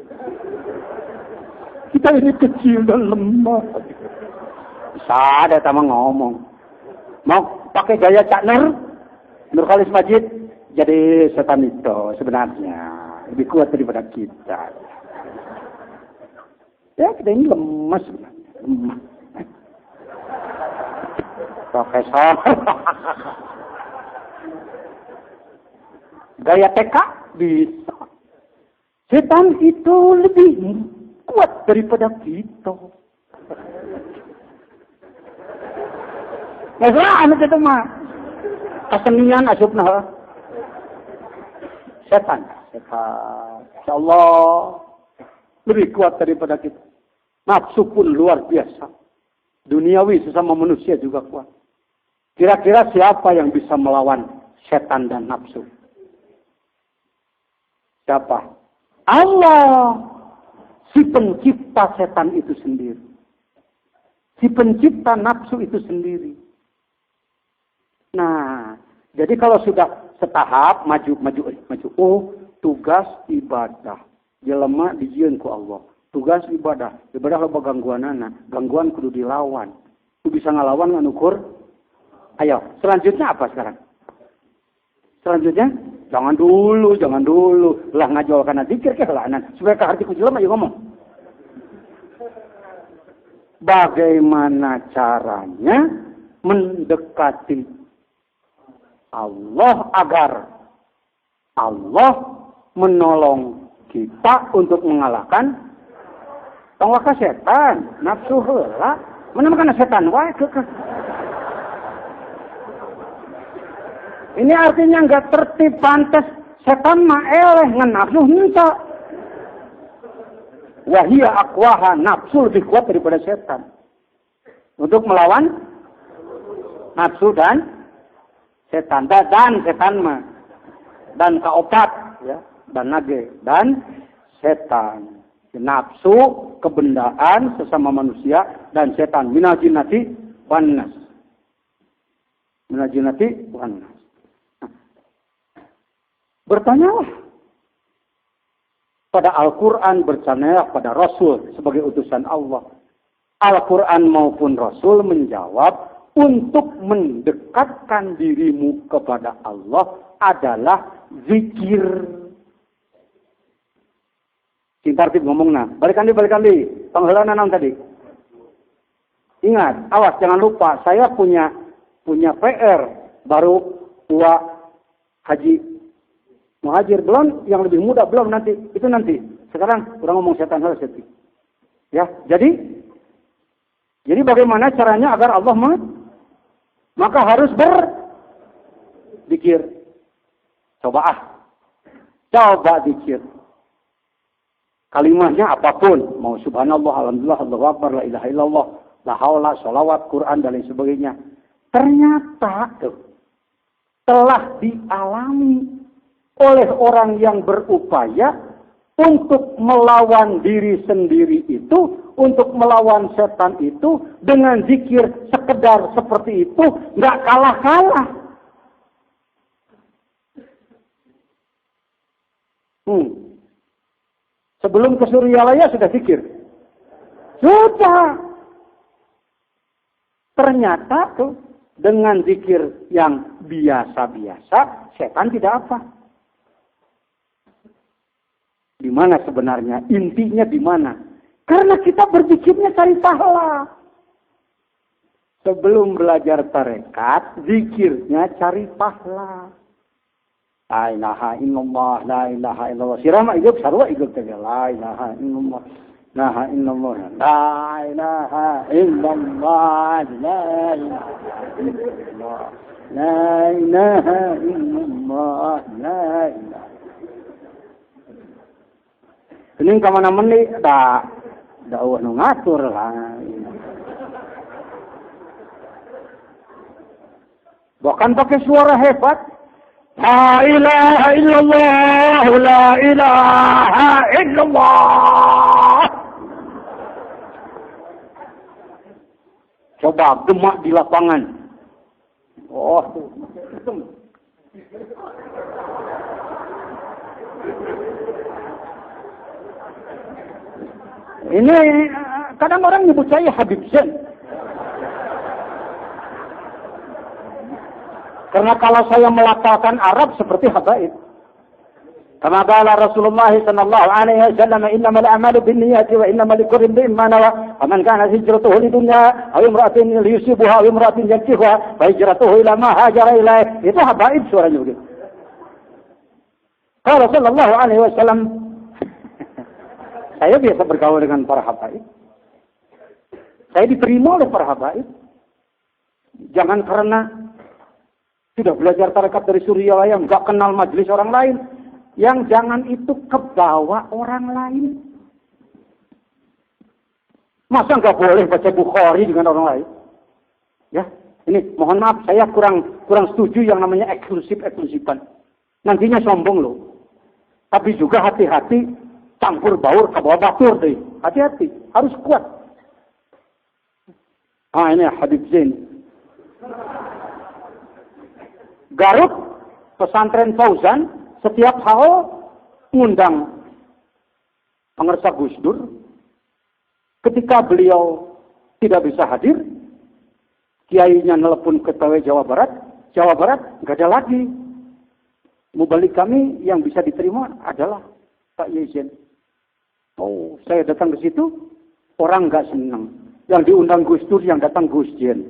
kita ini kecil dan lemah. Bisa ada sama ngomong. Mau pakai gaya Cak Nur Khalis Majid. Jadi setan itu sebenarnya lebih kuat daripada kita. Ya kita ini lemas. Profesor. Gaya TK bisa. Setan itu lebih kuat daripada kita. Nggak anak itu mah. Kesenian asupna. Setan. Insya Allah lebih kuat daripada kita. Nafsu pun luar biasa. Duniawi sesama manusia juga kuat. Kira-kira siapa yang bisa melawan setan dan nafsu? Siapa? Allah. Si pencipta setan itu sendiri. Si pencipta nafsu itu sendiri. Nah, jadi kalau sudah setahap maju. Oh, tugas ibadah. Jelema dijieun ku Allah. Tugas ibadah loba gangguan kudu dilawan. Ku bisa ngalawan nganukur. Ayo, selanjutnya apa sekarang? Selanjutnya, jangan dulu. Lah ngajol kana zikir ke helanan. Supaya ke hati ku jelema ayo ngomong. bagaimana caranya mendekati Allah agar Allah menolong kita untuk mengalahkan tongwaka setan, nafsu heula. Mana makana setan wae kekeh. Ini artinya enggak tertib pantas, setan mah eleh ngan nafsu henteu. Wahia aqwaha, nafsu lebih kuat daripada setan. Untuk melawan nafsu dan setan. Dan setan mah. Dan kaopat, ya, dan nage, dan setan. Nafsu, kebendaan sesama manusia, dan setan. Minal jinnati wan nas. Minal jinnati wan nas. Bertanyalah pada Al-Quran, bertanyalah pada Rasul sebagai utusan Allah. Al-Quran maupun Rasul menjawab, untuk mendekatkan dirimu kepada Allah adalah zikir. Cintartib ngomongna. Balikan di. Pangheulana naon tadi? Ingat, awas jangan lupa, saya punya PR baru tua haji muhajir belum, yang lebih muda belum nanti. Itu nanti. Sekarang udah ngomong setan hal seperti. Ya, jadi bagaimana caranya agar Allah maka harus berzikir. Coba zikir. Kalimatnya apapun, mau subhanallah, alhamdulillah, Allahu akbar, la ilaha illallah, la haula, sholawat, Quran dan lain sebagainya. Ternyata telah dialami oleh orang yang berupaya untuk melawan diri sendiri itu, untuk melawan setan itu, dengan zikir sekedar seperti itu, nggak kalah-kalah. Sebelum ke Suryalaya sudah zikir. Sudah. Ternyata tuh, dengan zikir yang biasa-biasa, setan tidak apa. Di mana sebenarnya? Intinya di mana? Karena kita berzikirnya cari pahala. Sebelum belajar tarekat, zikirnya cari pahala. La ilaha illallah, la ilaha illallah. Sirama hidup sarwa hidup teh. La ilaha illallah, la ilaha illallah, la ilaha illallah, la ilaha illallah, la ilaha. Ini kemana meni, dah nu ngatur lah. Bahkan pakai suara hebat. La ilaha illallah, la ilaha illallah. Coba gemak di lapangan. Oh, ini kadang orang nyebut saya Habib Zain. Karena kalau saya melafalkan Arab seperti habaib. Kama qala Rasulullah sallallahu alaihi wasallam, innamal a'malu binniyati wa innamal likulli imrin ma nawa. Faman kana hijratuhu lidunya aw imra'atin yusibuha aw imra'atin yankihuha fa hijratuhu ila ma hajara ilaih. Itu habaib suaranya begitu. Qala sallallahu alaihi wasallam, saya biasa bergaul dengan para habaib. Saya diterima oleh para habaib. Jangan karena sudah belajar tarekat dari Suryalaya, nggak kenal majelis orang lain. Yang jangan itu kebawa orang lain. Masa nggak boleh baca Bukhari dengan orang lain? Ya, ini mohon maaf, saya kurang setuju yang namanya eksklusifan. Nantinya sombong loh. Tapi juga hati-hati, campur baur ke bawah batur deh. Hati-hati, harus kuat. Ini Habib Zain. Garut, pesantren Fauzan, setiap hal ngundang pengersa Gus Dur. Ketika beliau tidak bisa hadir, kiainya nelpon ke PW Jawa Barat nggak ada lagi. Mubalik kami yang bisa diterima adalah Pak Yezen. Oh, saya datang ke situ, orang nggak senang. Yang diundang Gus Dur, yang datang Gus Jen.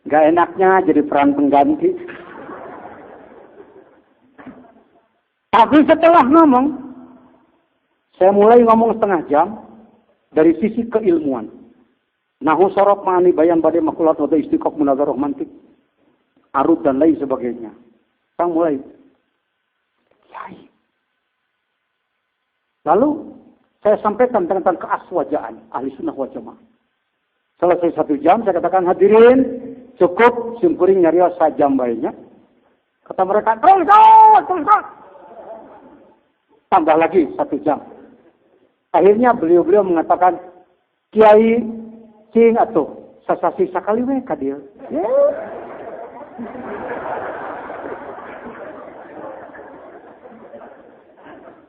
Gak enaknya jadi peran pengganti. Tapi setelah ngomong, saya mulai ngomong setengah jam dari sisi keilmuan. Nahu sorop ma'ani bayan badai makulat wada istiqoq munazar romantik. Arut dan lain sebagainya. Saya mulai. Yai. Lalu saya sampaikan tentang keaswajaan ahli sunnah wal jamaah. Selesai 1 jam, saya katakan hadirin, cukup simpuring nyarios sajam baiknya. Kata mereka, terus. Tambah lagi 1 jam. Akhirnya beliau-beliau mengatakan, Kiai, cing atuh, sasasi sakali we ka dieu.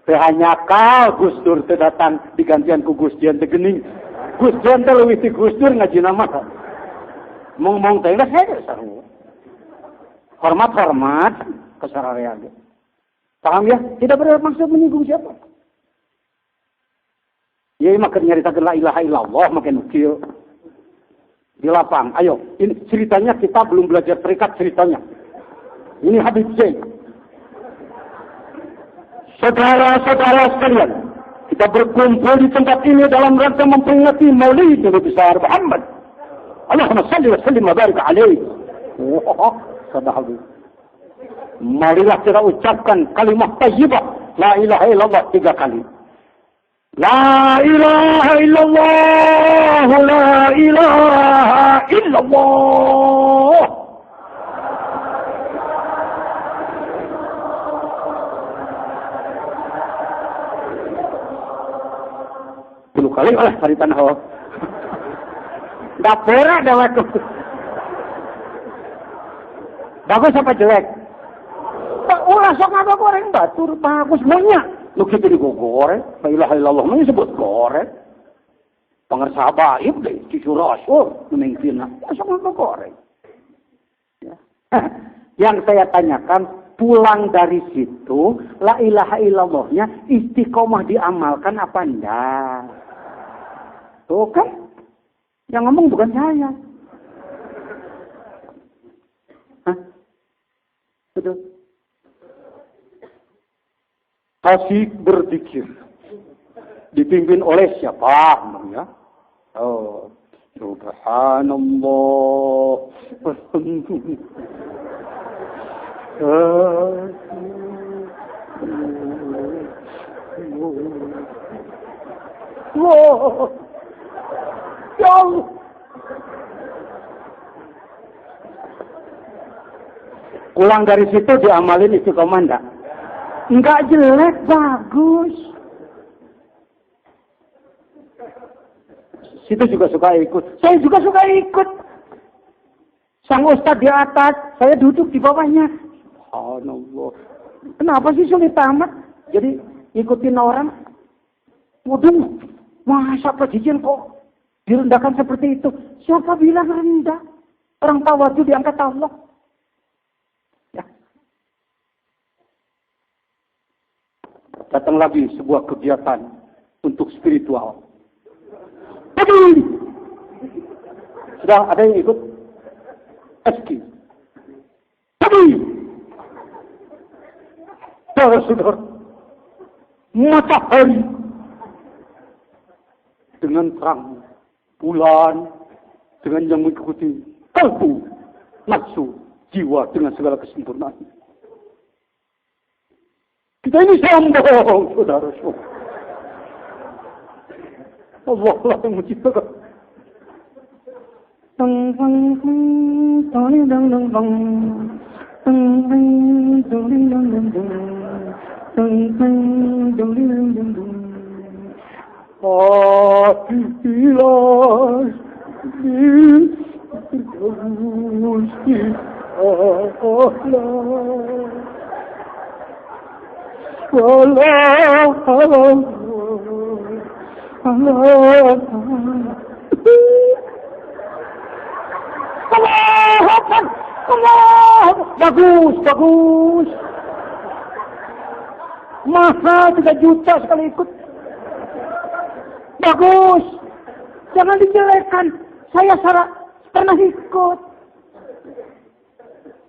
Hanya kau Gus Dur teu datang digantian ku Gus Jen teu geuning. Gus Jen teh leuwih ti Gus Dur ngajina mah. Mong teh saya sarua. Hormat ke sararea ge. Paham ya? Tidak bermaksud menyinggung siapa. Ya makin nyaritakeun la ilaha illallah makin ukil. Di lapang. Ayo, ini ceritanya kita belum belajar terikat ceritanya. Ini Habib Zain. Saudara-saudara sekalian, kita berkumpul di tempat ini dalam rangka memperingati Maulid Nabi besar Muhammad. Allahumma shalli wa sallim wa barik alaihi. Sadaqallah. Marilah kita ucapkan kalimat thayyibah la ilaha illallah 3 kali. La ilaha illallah, la ilaha illallah. Dulu kali oleh hari tanah hawa. Dapura dah waktu. Bagus apa jelek? Ulah sok ngapa goreng batur bagus maunya. Lu kita digoreng, la ilaha illallah mah disebut goreng. Pangersa baib deh, cucu rasul meningkina. Sok ngapa goreng? Ya. Yang saya tanyakan, pulang dari situ, la ilaha illallahnya istiqomah diamalkan apa enggak? Tuh kan, yang ngomong bukan saya. Hah? Betul. Asik berzikir. Dipimpin oleh siapa? Ya? Oh, Subhanallah. Allah. Ya Allah. Pulang dari situ diamalin istiqomah enggak? Enggak jelek, bagus. Situ juga suka ikut. Saya juga suka ikut. Sang ustadz di atas, saya duduk di bawahnya. Subhanallah. Kenapa sih sulit amat? Jadi ikutin orang. Waduh, masa presiden kok direndahkan seperti itu? Siapa bilang rendah? Orang tawadhu diangkat Allah. Ya. Datang lagi sebuah kegiatan untuk spiritual. Aduh. Sudah ada yang ikut? Eski. Aduh. Saudara-saudara, matahari dengan terang, bulan dengan yang mengikuti kalbu, nafsu, jiwa dengan segala kesempurnaan. Kita ini sombong, saudara-saudara. Allah lah yang menciptakan. Allah, bagus. Mahal 3 juta sekali ikut. Bagus. Jangan dijelekan. Saya pernah ikut.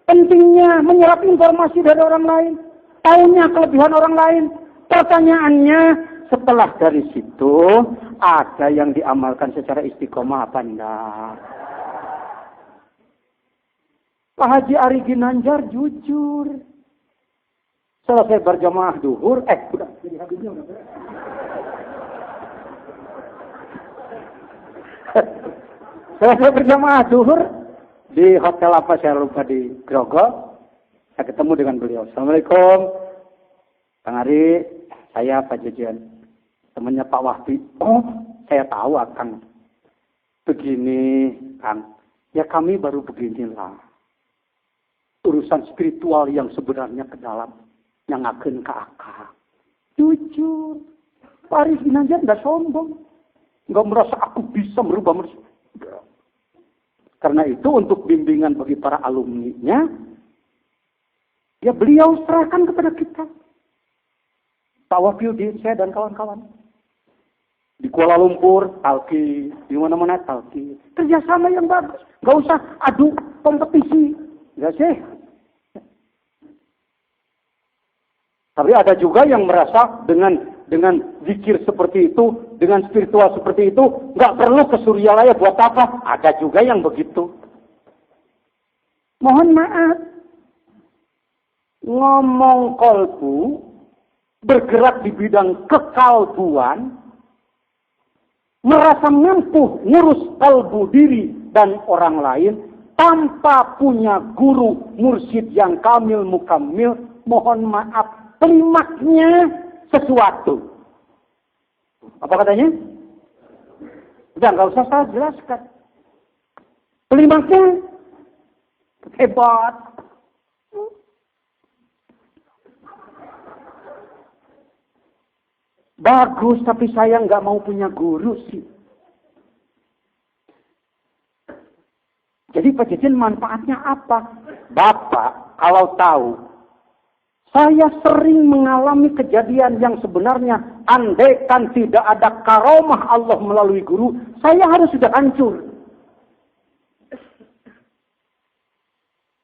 Pentingnya menyerap informasi dari orang lain. Tahunya kelebihan orang lain. Pertanyaannya, setelah dari situ, ada yang diamalkan secara istiqomah apa enggak? Pak Haji Ari Ginanjar jujur. Selesai berjamaah duhur, udah, jadi habisnya udah. Selesai berjamaah duhur, di hotel apa saya lupa di Grogol, saya ketemu dengan beliau. Assalamualaikum, Kang Ari, saya Pak Jejen, temannya Pak Wahdi. Oh, saya tahu Kang. Begini, Kang, ya kami baru beginilah. Urusan spiritual yang sebenarnya ke dalam, yang akan ke akal. Jujur, Pak Ari Ginanjar tidak sombong, nggak merasa aku bisa merubah manusia. Karena itu untuk bimbingan bagi para alumninya, ya beliau serahkan kepada kita. Pak Wahyudi, saya dan kawan-kawan. Di Kuala Lumpur, talki. Di mana-mana, talki. Kerjasama yang bagus. Nggak usah adu kompetisi. Nggak sih. Tapi ada juga yang merasa dengan zikir seperti itu, dengan spiritual seperti itu, nggak perlu ke Suryalaya buat apa? Ada juga yang begitu. Mohon maaf, ngomong kolbu, bergerak di bidang kekalbuan, merasa mampu ngurus kalbu diri dan orang lain, tanpa punya guru mursyid yang kamil mukamil, mohon maaf, klimaksnya sesuatu. Apa katanya? Udah nggak usah saya jelaskan. Klimaksnya hebat. Bagus, tapi saya nggak mau punya guru sih. Jadi Pak Jejen manfaatnya apa? Bapak kalau tahu, saya sering mengalami kejadian yang sebenarnya andaikan tidak ada karomah Allah melalui guru, saya harus sudah hancur.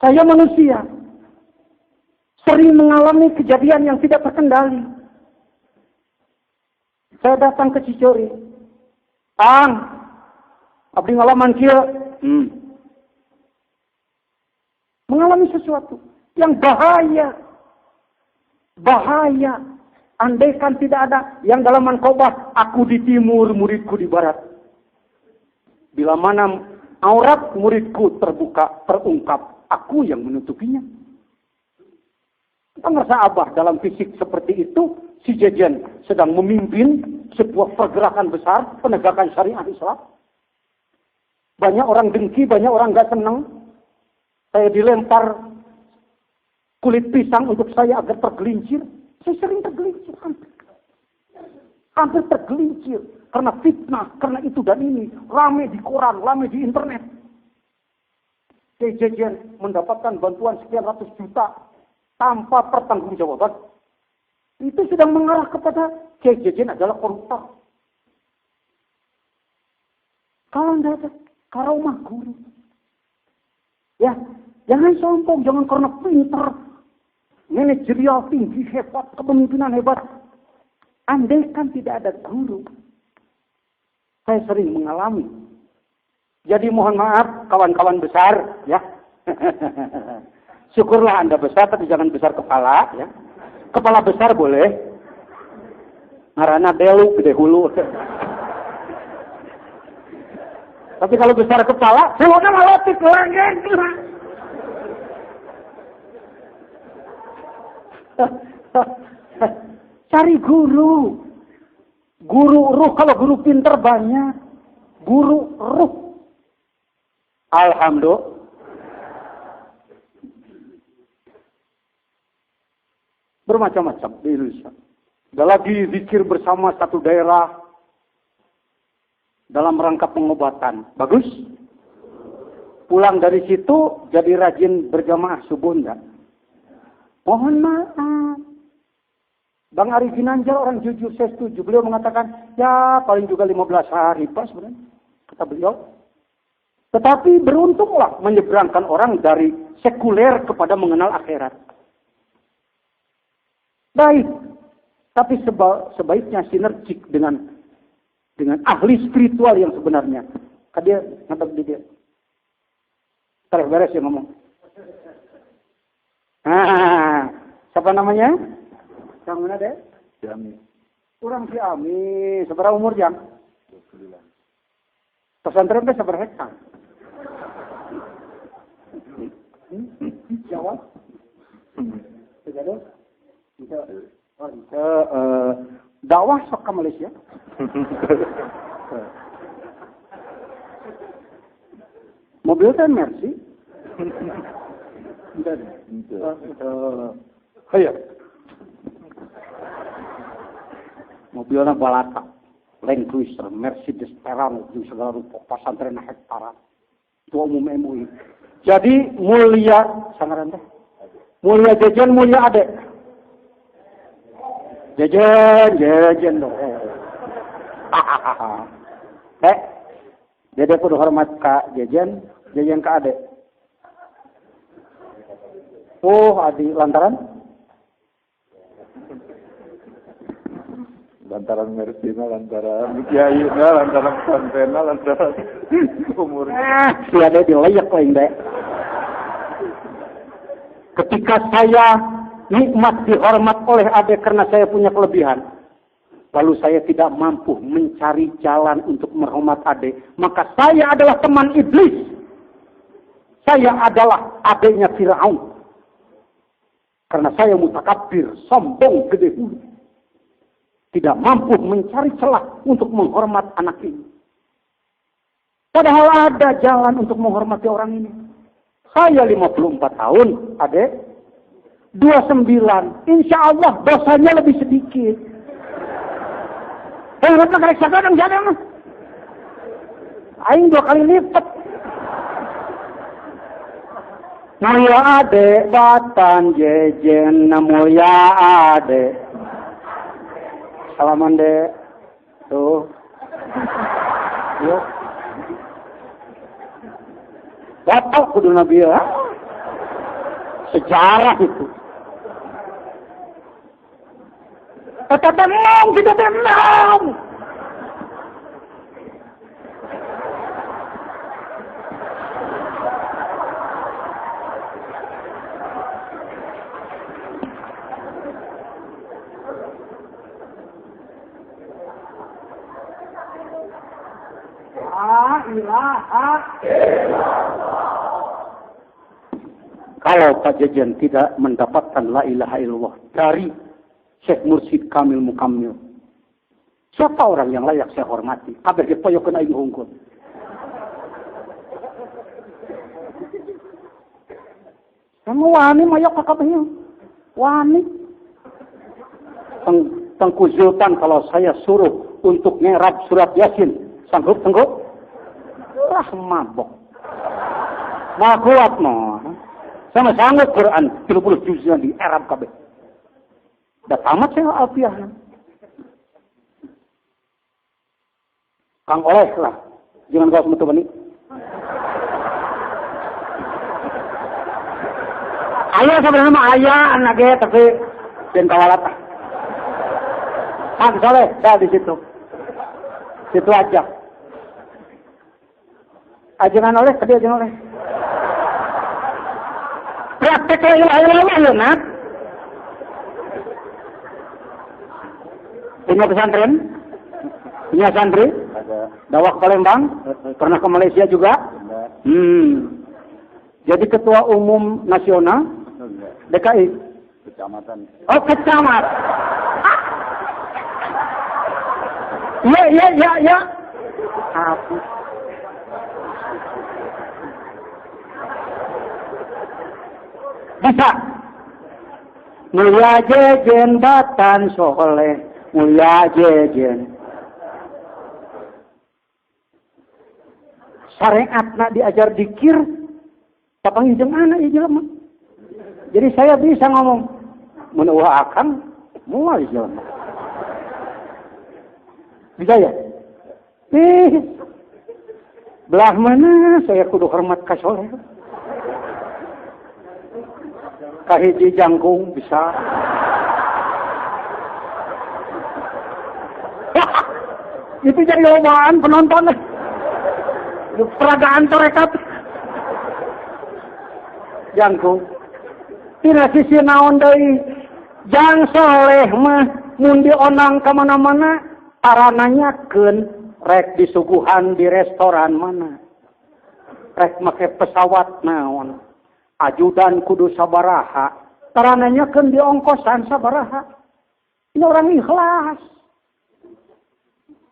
Saya manusia. Sering mengalami kejadian yang tidak terkendali. Saya datang ke Cicori. Kang, abdi ngalaman kieu. Mengalami sesuatu yang bahaya. Bahaya. Andaikan tidak ada yang dalam mankobah, aku di timur, muridku di barat. Bila mana aurat muridku terbuka, terungkap, aku yang menutupinya. Kita merasa abah dalam fisik seperti itu, si Jejen sedang memimpin sebuah pergerakan besar, penegakan syariat Islam. Banyak orang dengki, banyak orang gak senang. Saya dilempar kulit pisang untuk saya agar tergelincir. Saya sering tergelincir. Hampir tergelincir. Karena fitnah, karena itu dan ini. Rame di koran, rame di internet. Jejen mendapatkan bantuan sekian ratus juta tanpa pertanggungjawaban. Itu sedang mengarah kepada Jejen adalah koruptor. Kalau tidak ada karomah guru. Ya, jangan sombong, jangan karena pinter. Manajerial tinggi, hebat, kepemimpinan hebat. Andaikan tidak ada guru. Saya sering mengalami. Jadi mohon maaf kawan-kawan besar, ya. Syukurlah Anda besar, tapi jangan besar kepala, ya. Kepala besar boleh. Ngarana delu, gede hulu. Tapi kalau besar kepala, semuanya malotik orang gila. Cari guru. Guru ruh, kalau guru pinter banyak. Guru ruh. Alhamdulillah. Bermacam-macam di Indonesia. Ada lagi zikir bersama satu daerah dalam rangka pengobatan. Bagus. Pulang dari situ jadi rajin berjamaah subuh enggak? Mohon maaf. Bang Ari Ginanjar orang jujur, saya setuju. Beliau mengatakan, ya paling juga 15 hari Pak sebenarnya, kata beliau. Tetapi beruntunglah menyeberangkan orang dari sekuler kepada mengenal akhirat. Baik, tapi sebaiknya sinergik dengan ahli spiritual yang sebenarnya. Dia ngadep di dia. Tarik beres ya ngomong. Siapa namanya? Yang mana deh? Ciami. Kurang Ciami. Seberapa umur jam? 29. Pesantren teh seberapa hektar? Jawab. Tidak dakwah sok ke Malaysia. Mobil kan Mercy. Hayo. Mobilnya balata, Land Cruiser, Mercedes Terang, di segala rupa, pesantren hektaran. Itu umum MUI. Jadi mulia, sangaran teh. Mulia Jejen, mulia adek. Jejen dong. Dede kudu hormat ka Jejen ka adek. Oh, adi lantaran Mersina, lantaran kiainya, lantaran pesantrenna, lantaran umurnya. Si ade dilayak lain deh. Ketika saya nikmat dihormat oleh ade karena saya punya kelebihan, lalu saya tidak mampu mencari jalan untuk menghormat ade, maka saya adalah teman iblis. Saya adalah adiknya Firaun. Karena saya mutakabbir, sombong, gede hulu. Tidak mampu mencari celah untuk menghormat anak ini. Padahal ada jalan untuk menghormati orang ini. Saya 54 tahun, adek. 29. Insya Allah dosanya lebih sedikit. Lihatlah kerek kadang jadi mah. Aing 2 kali lipat. Mulia ade, batan Jejen, mulia ade. Salaman dek. Tuh. Yuk. Batal kudu Nabi ya. Sejarah itu. Kita tenang, kita tenang. Kalau Pak Jejen tidak mendapatkan la ilaha illallah dari Syekh Mursyid Kamil Mukammil, siapa orang yang layak saya hormati? Kabeh dipoyokeun aing hungkul. Kamu wani mayok kakabehnya. Wani. Tengku Zultan kalau saya suruh untuk ngerap surat Yasin, sanggup? Wah, mabok. Nah kuat mah. Sama sanggup Quran 30 juz di Arab kabeh. Dah tamat saya alfiah. Kang oleh lah. Jangan kau semutu bani. Ayah sebenarnya mah ayah anak ge tapi dan kawalat. Kang soleh, saya di situ. Situ aja. Ajangan oleh, tadi ajangan oleh. Praktek la ilaha illallah ya, nak. Punya pesantren? Punya santri? Ada. Dakwah ke Palembang? Pernah ke Malaysia juga? Jadi ketua umum nasional? DKI? Kecamatan. Oh, kecamatan. Ya. Apa? Bisa. Mulia Jejen Batan Soleh. Mulia Jejen. Syariatna diajar dikir. Tapang hijau anak hijau mah. Jadi saya bisa ngomong. Menurut akang. Mulai jalan. Bisa ya? Belah mana saya kudu hormat ka soleh? Kahiji jangkung bisa. Itu jadi lobaan penonton. Peragaan torekat. Jangkung. Tina sisi naon deui. Jang soleh mah mun dionang ka mana-mana tarananyakeun rek disuguhan di restoran mana. Rek make pesawat naon. Ajudan kudu sabaraha. Tarananyakeun di ongkosan sabaraha. Ini orang ikhlas.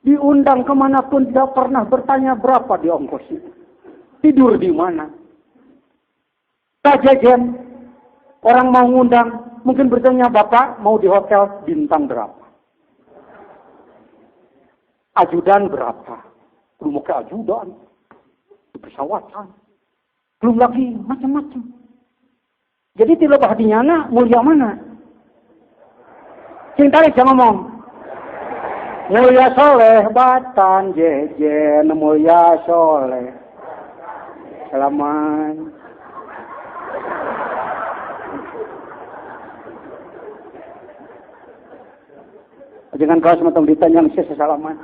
Diundang kemanapun tidak pernah bertanya berapa diongkosi. Tidur di mana. Kajejen. Orang mau ngundang. Mungkin bertanya, Bapak mau di hotel bintang berapa? Ajudan berapa? Belum ke ajudan. Di pesawatan. Belum lagi macam-macam. Jadi tidak bahadinya mulia mana? Cinta jangan ngomong. Mulia soleh batan jejen mulia soleh. Selamat. Jangan kau sematong ditanya mesti sesalaman.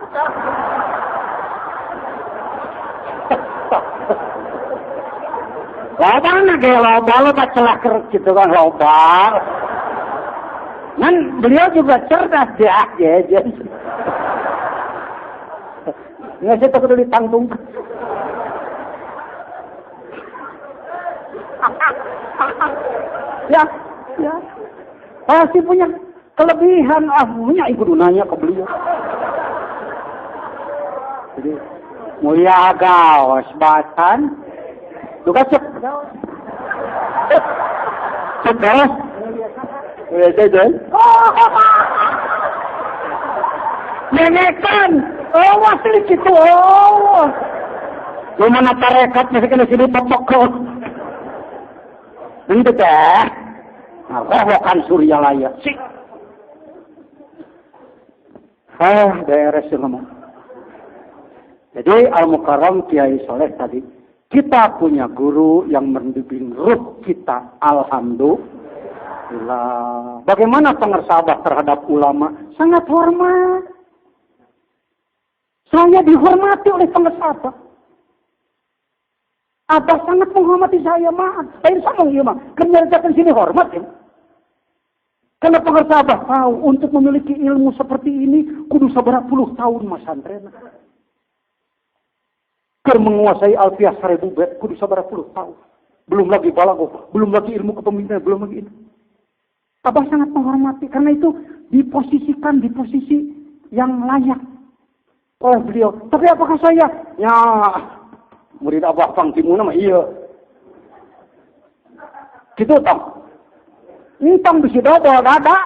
Loba na kayak loba celah kerut gitu kan loba. Kan beliau juga cerdas dia jejen. Nggak sih takut ditanggung. Ya. Pasti punya kelebihan. Punya ibu nanya ke beliau. Jadi mulia gawas batan. Juga cek. Cek beres. Jajan. Nenekan. Wasil gitu. Gimana tarekat masih kena sini popok. Ini teh. Rohokan Suryalaya. Sik. Beres ngomong. Jadi Al-Mukarram Kiai Soleh tadi. Kita punya guru yang mendidik ruh kita. Alhamdulillah. Bagaimana pengersabah terhadap ulama? Sangat hormat. Saya dihormati oleh pengersabah. Abah sangat menghormati saya, maaf. Saya sama ya, mah. Kerjakan sini hormat ya. Karena pengersabah tahu untuk memiliki ilmu seperti ini kudu sabar puluh tahun Mas Andrena. Menguasai Alfiah 1000 bait kudu sabar puluh tahun. Belum lagi balaghah, belum lagi ilmu kepemimpinan, belum lagi itu. Abah sangat menghormati karena itu diposisikan di posisi yang layak oleh beliau. Tapi apakah saya? Ya, murid Abah Pang Timuna mah iya. Gitu toh. Entang bisa double dada.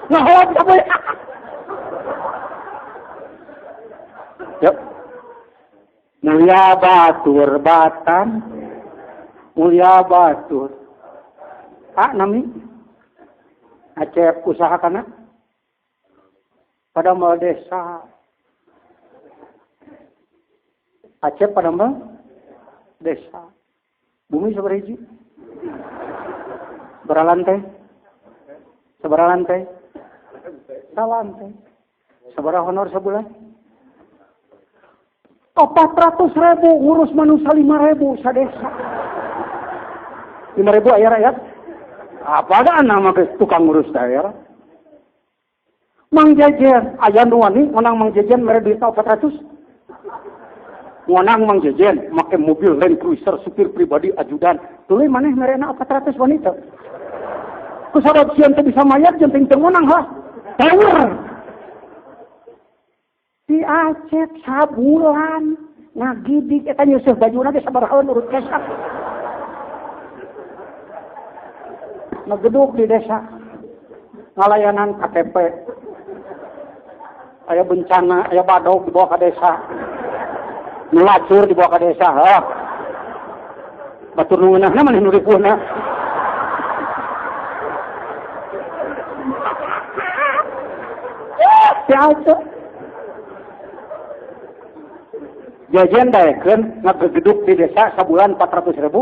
Ngahot apa ya? Yuk. Mulia batur batan. Mulia batur. Nami. Aceh usaha kana. Pada mal desa. Aceh pada mal desa. Bumi seberapa hiji? Beralantai. Seberapa lantai? Seberapa honor sebulan? 400.000 ngurus manusia 5.000 sadesa. 5.000 aya rakyat. Apa ada nama tukang ngurus daerah? Mang Jejen, aya nuani ngonang Mang Jejen mere duit 400. Ngonang Mang Jejen make mobil Land Cruiser supir pribadi ajudan. Tuluy maneh merena 400 wanita. Ku sabab sieun teu bisa mayar jeung teu ngonang lah. Tower. Di Aceh sabulan ngagidik eta nyeuseuf bajuna ge sabaraha urut kesak. Ngegeduk di desa. Ngalayanan KTP. Aya bencana, aya badog di bawah ka desa. Melacur di bawah ka desa. Batur nueunahna maneh nu ripuhna. Si Aceh. Jajan daekeun ngagegeduk di desa sabulan 400.000.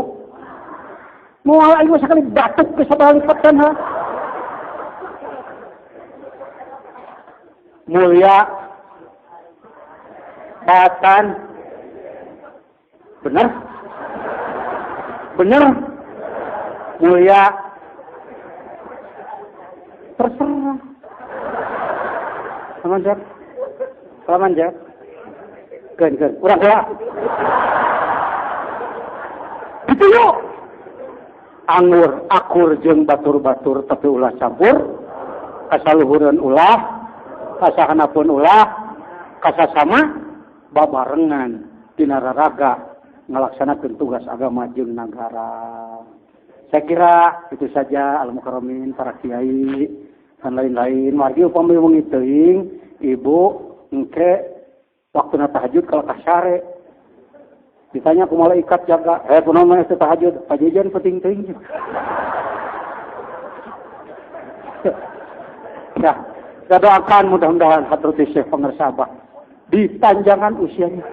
Moal aing sekali batuk ke sabalipatan ha. Mulia Batan bener mulia terserah Selamat jak gen urang heula gitu yuk anggur akur jeung batur-batur tapi ulah campur kasaluhureun ulah kasahanapun ulah kasasama babarengan tina raraga ngalaksanakeun tugas agama jeung nagara. Saya kira itu saja al-mukarramin para kiai dan lain-lain. Margi upami wengi teuing ibu engke waktuna tahajud kalau kasare ditanya ku malaikat jaga kunaon mah teh tahajud pajejan penting teuing. Ya, kita doakan mudah-mudahan Hadratus Syekh Pangersabah dipanjangkan usianya.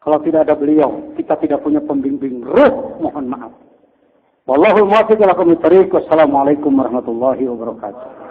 Kalau tidak ada beliau, kita tidak punya pembimbing ruh, mohon maaf. Wallahul muwaffiq ila aqwamit thariq. Wassalamualaikum warahmatullahi wabarakatuh.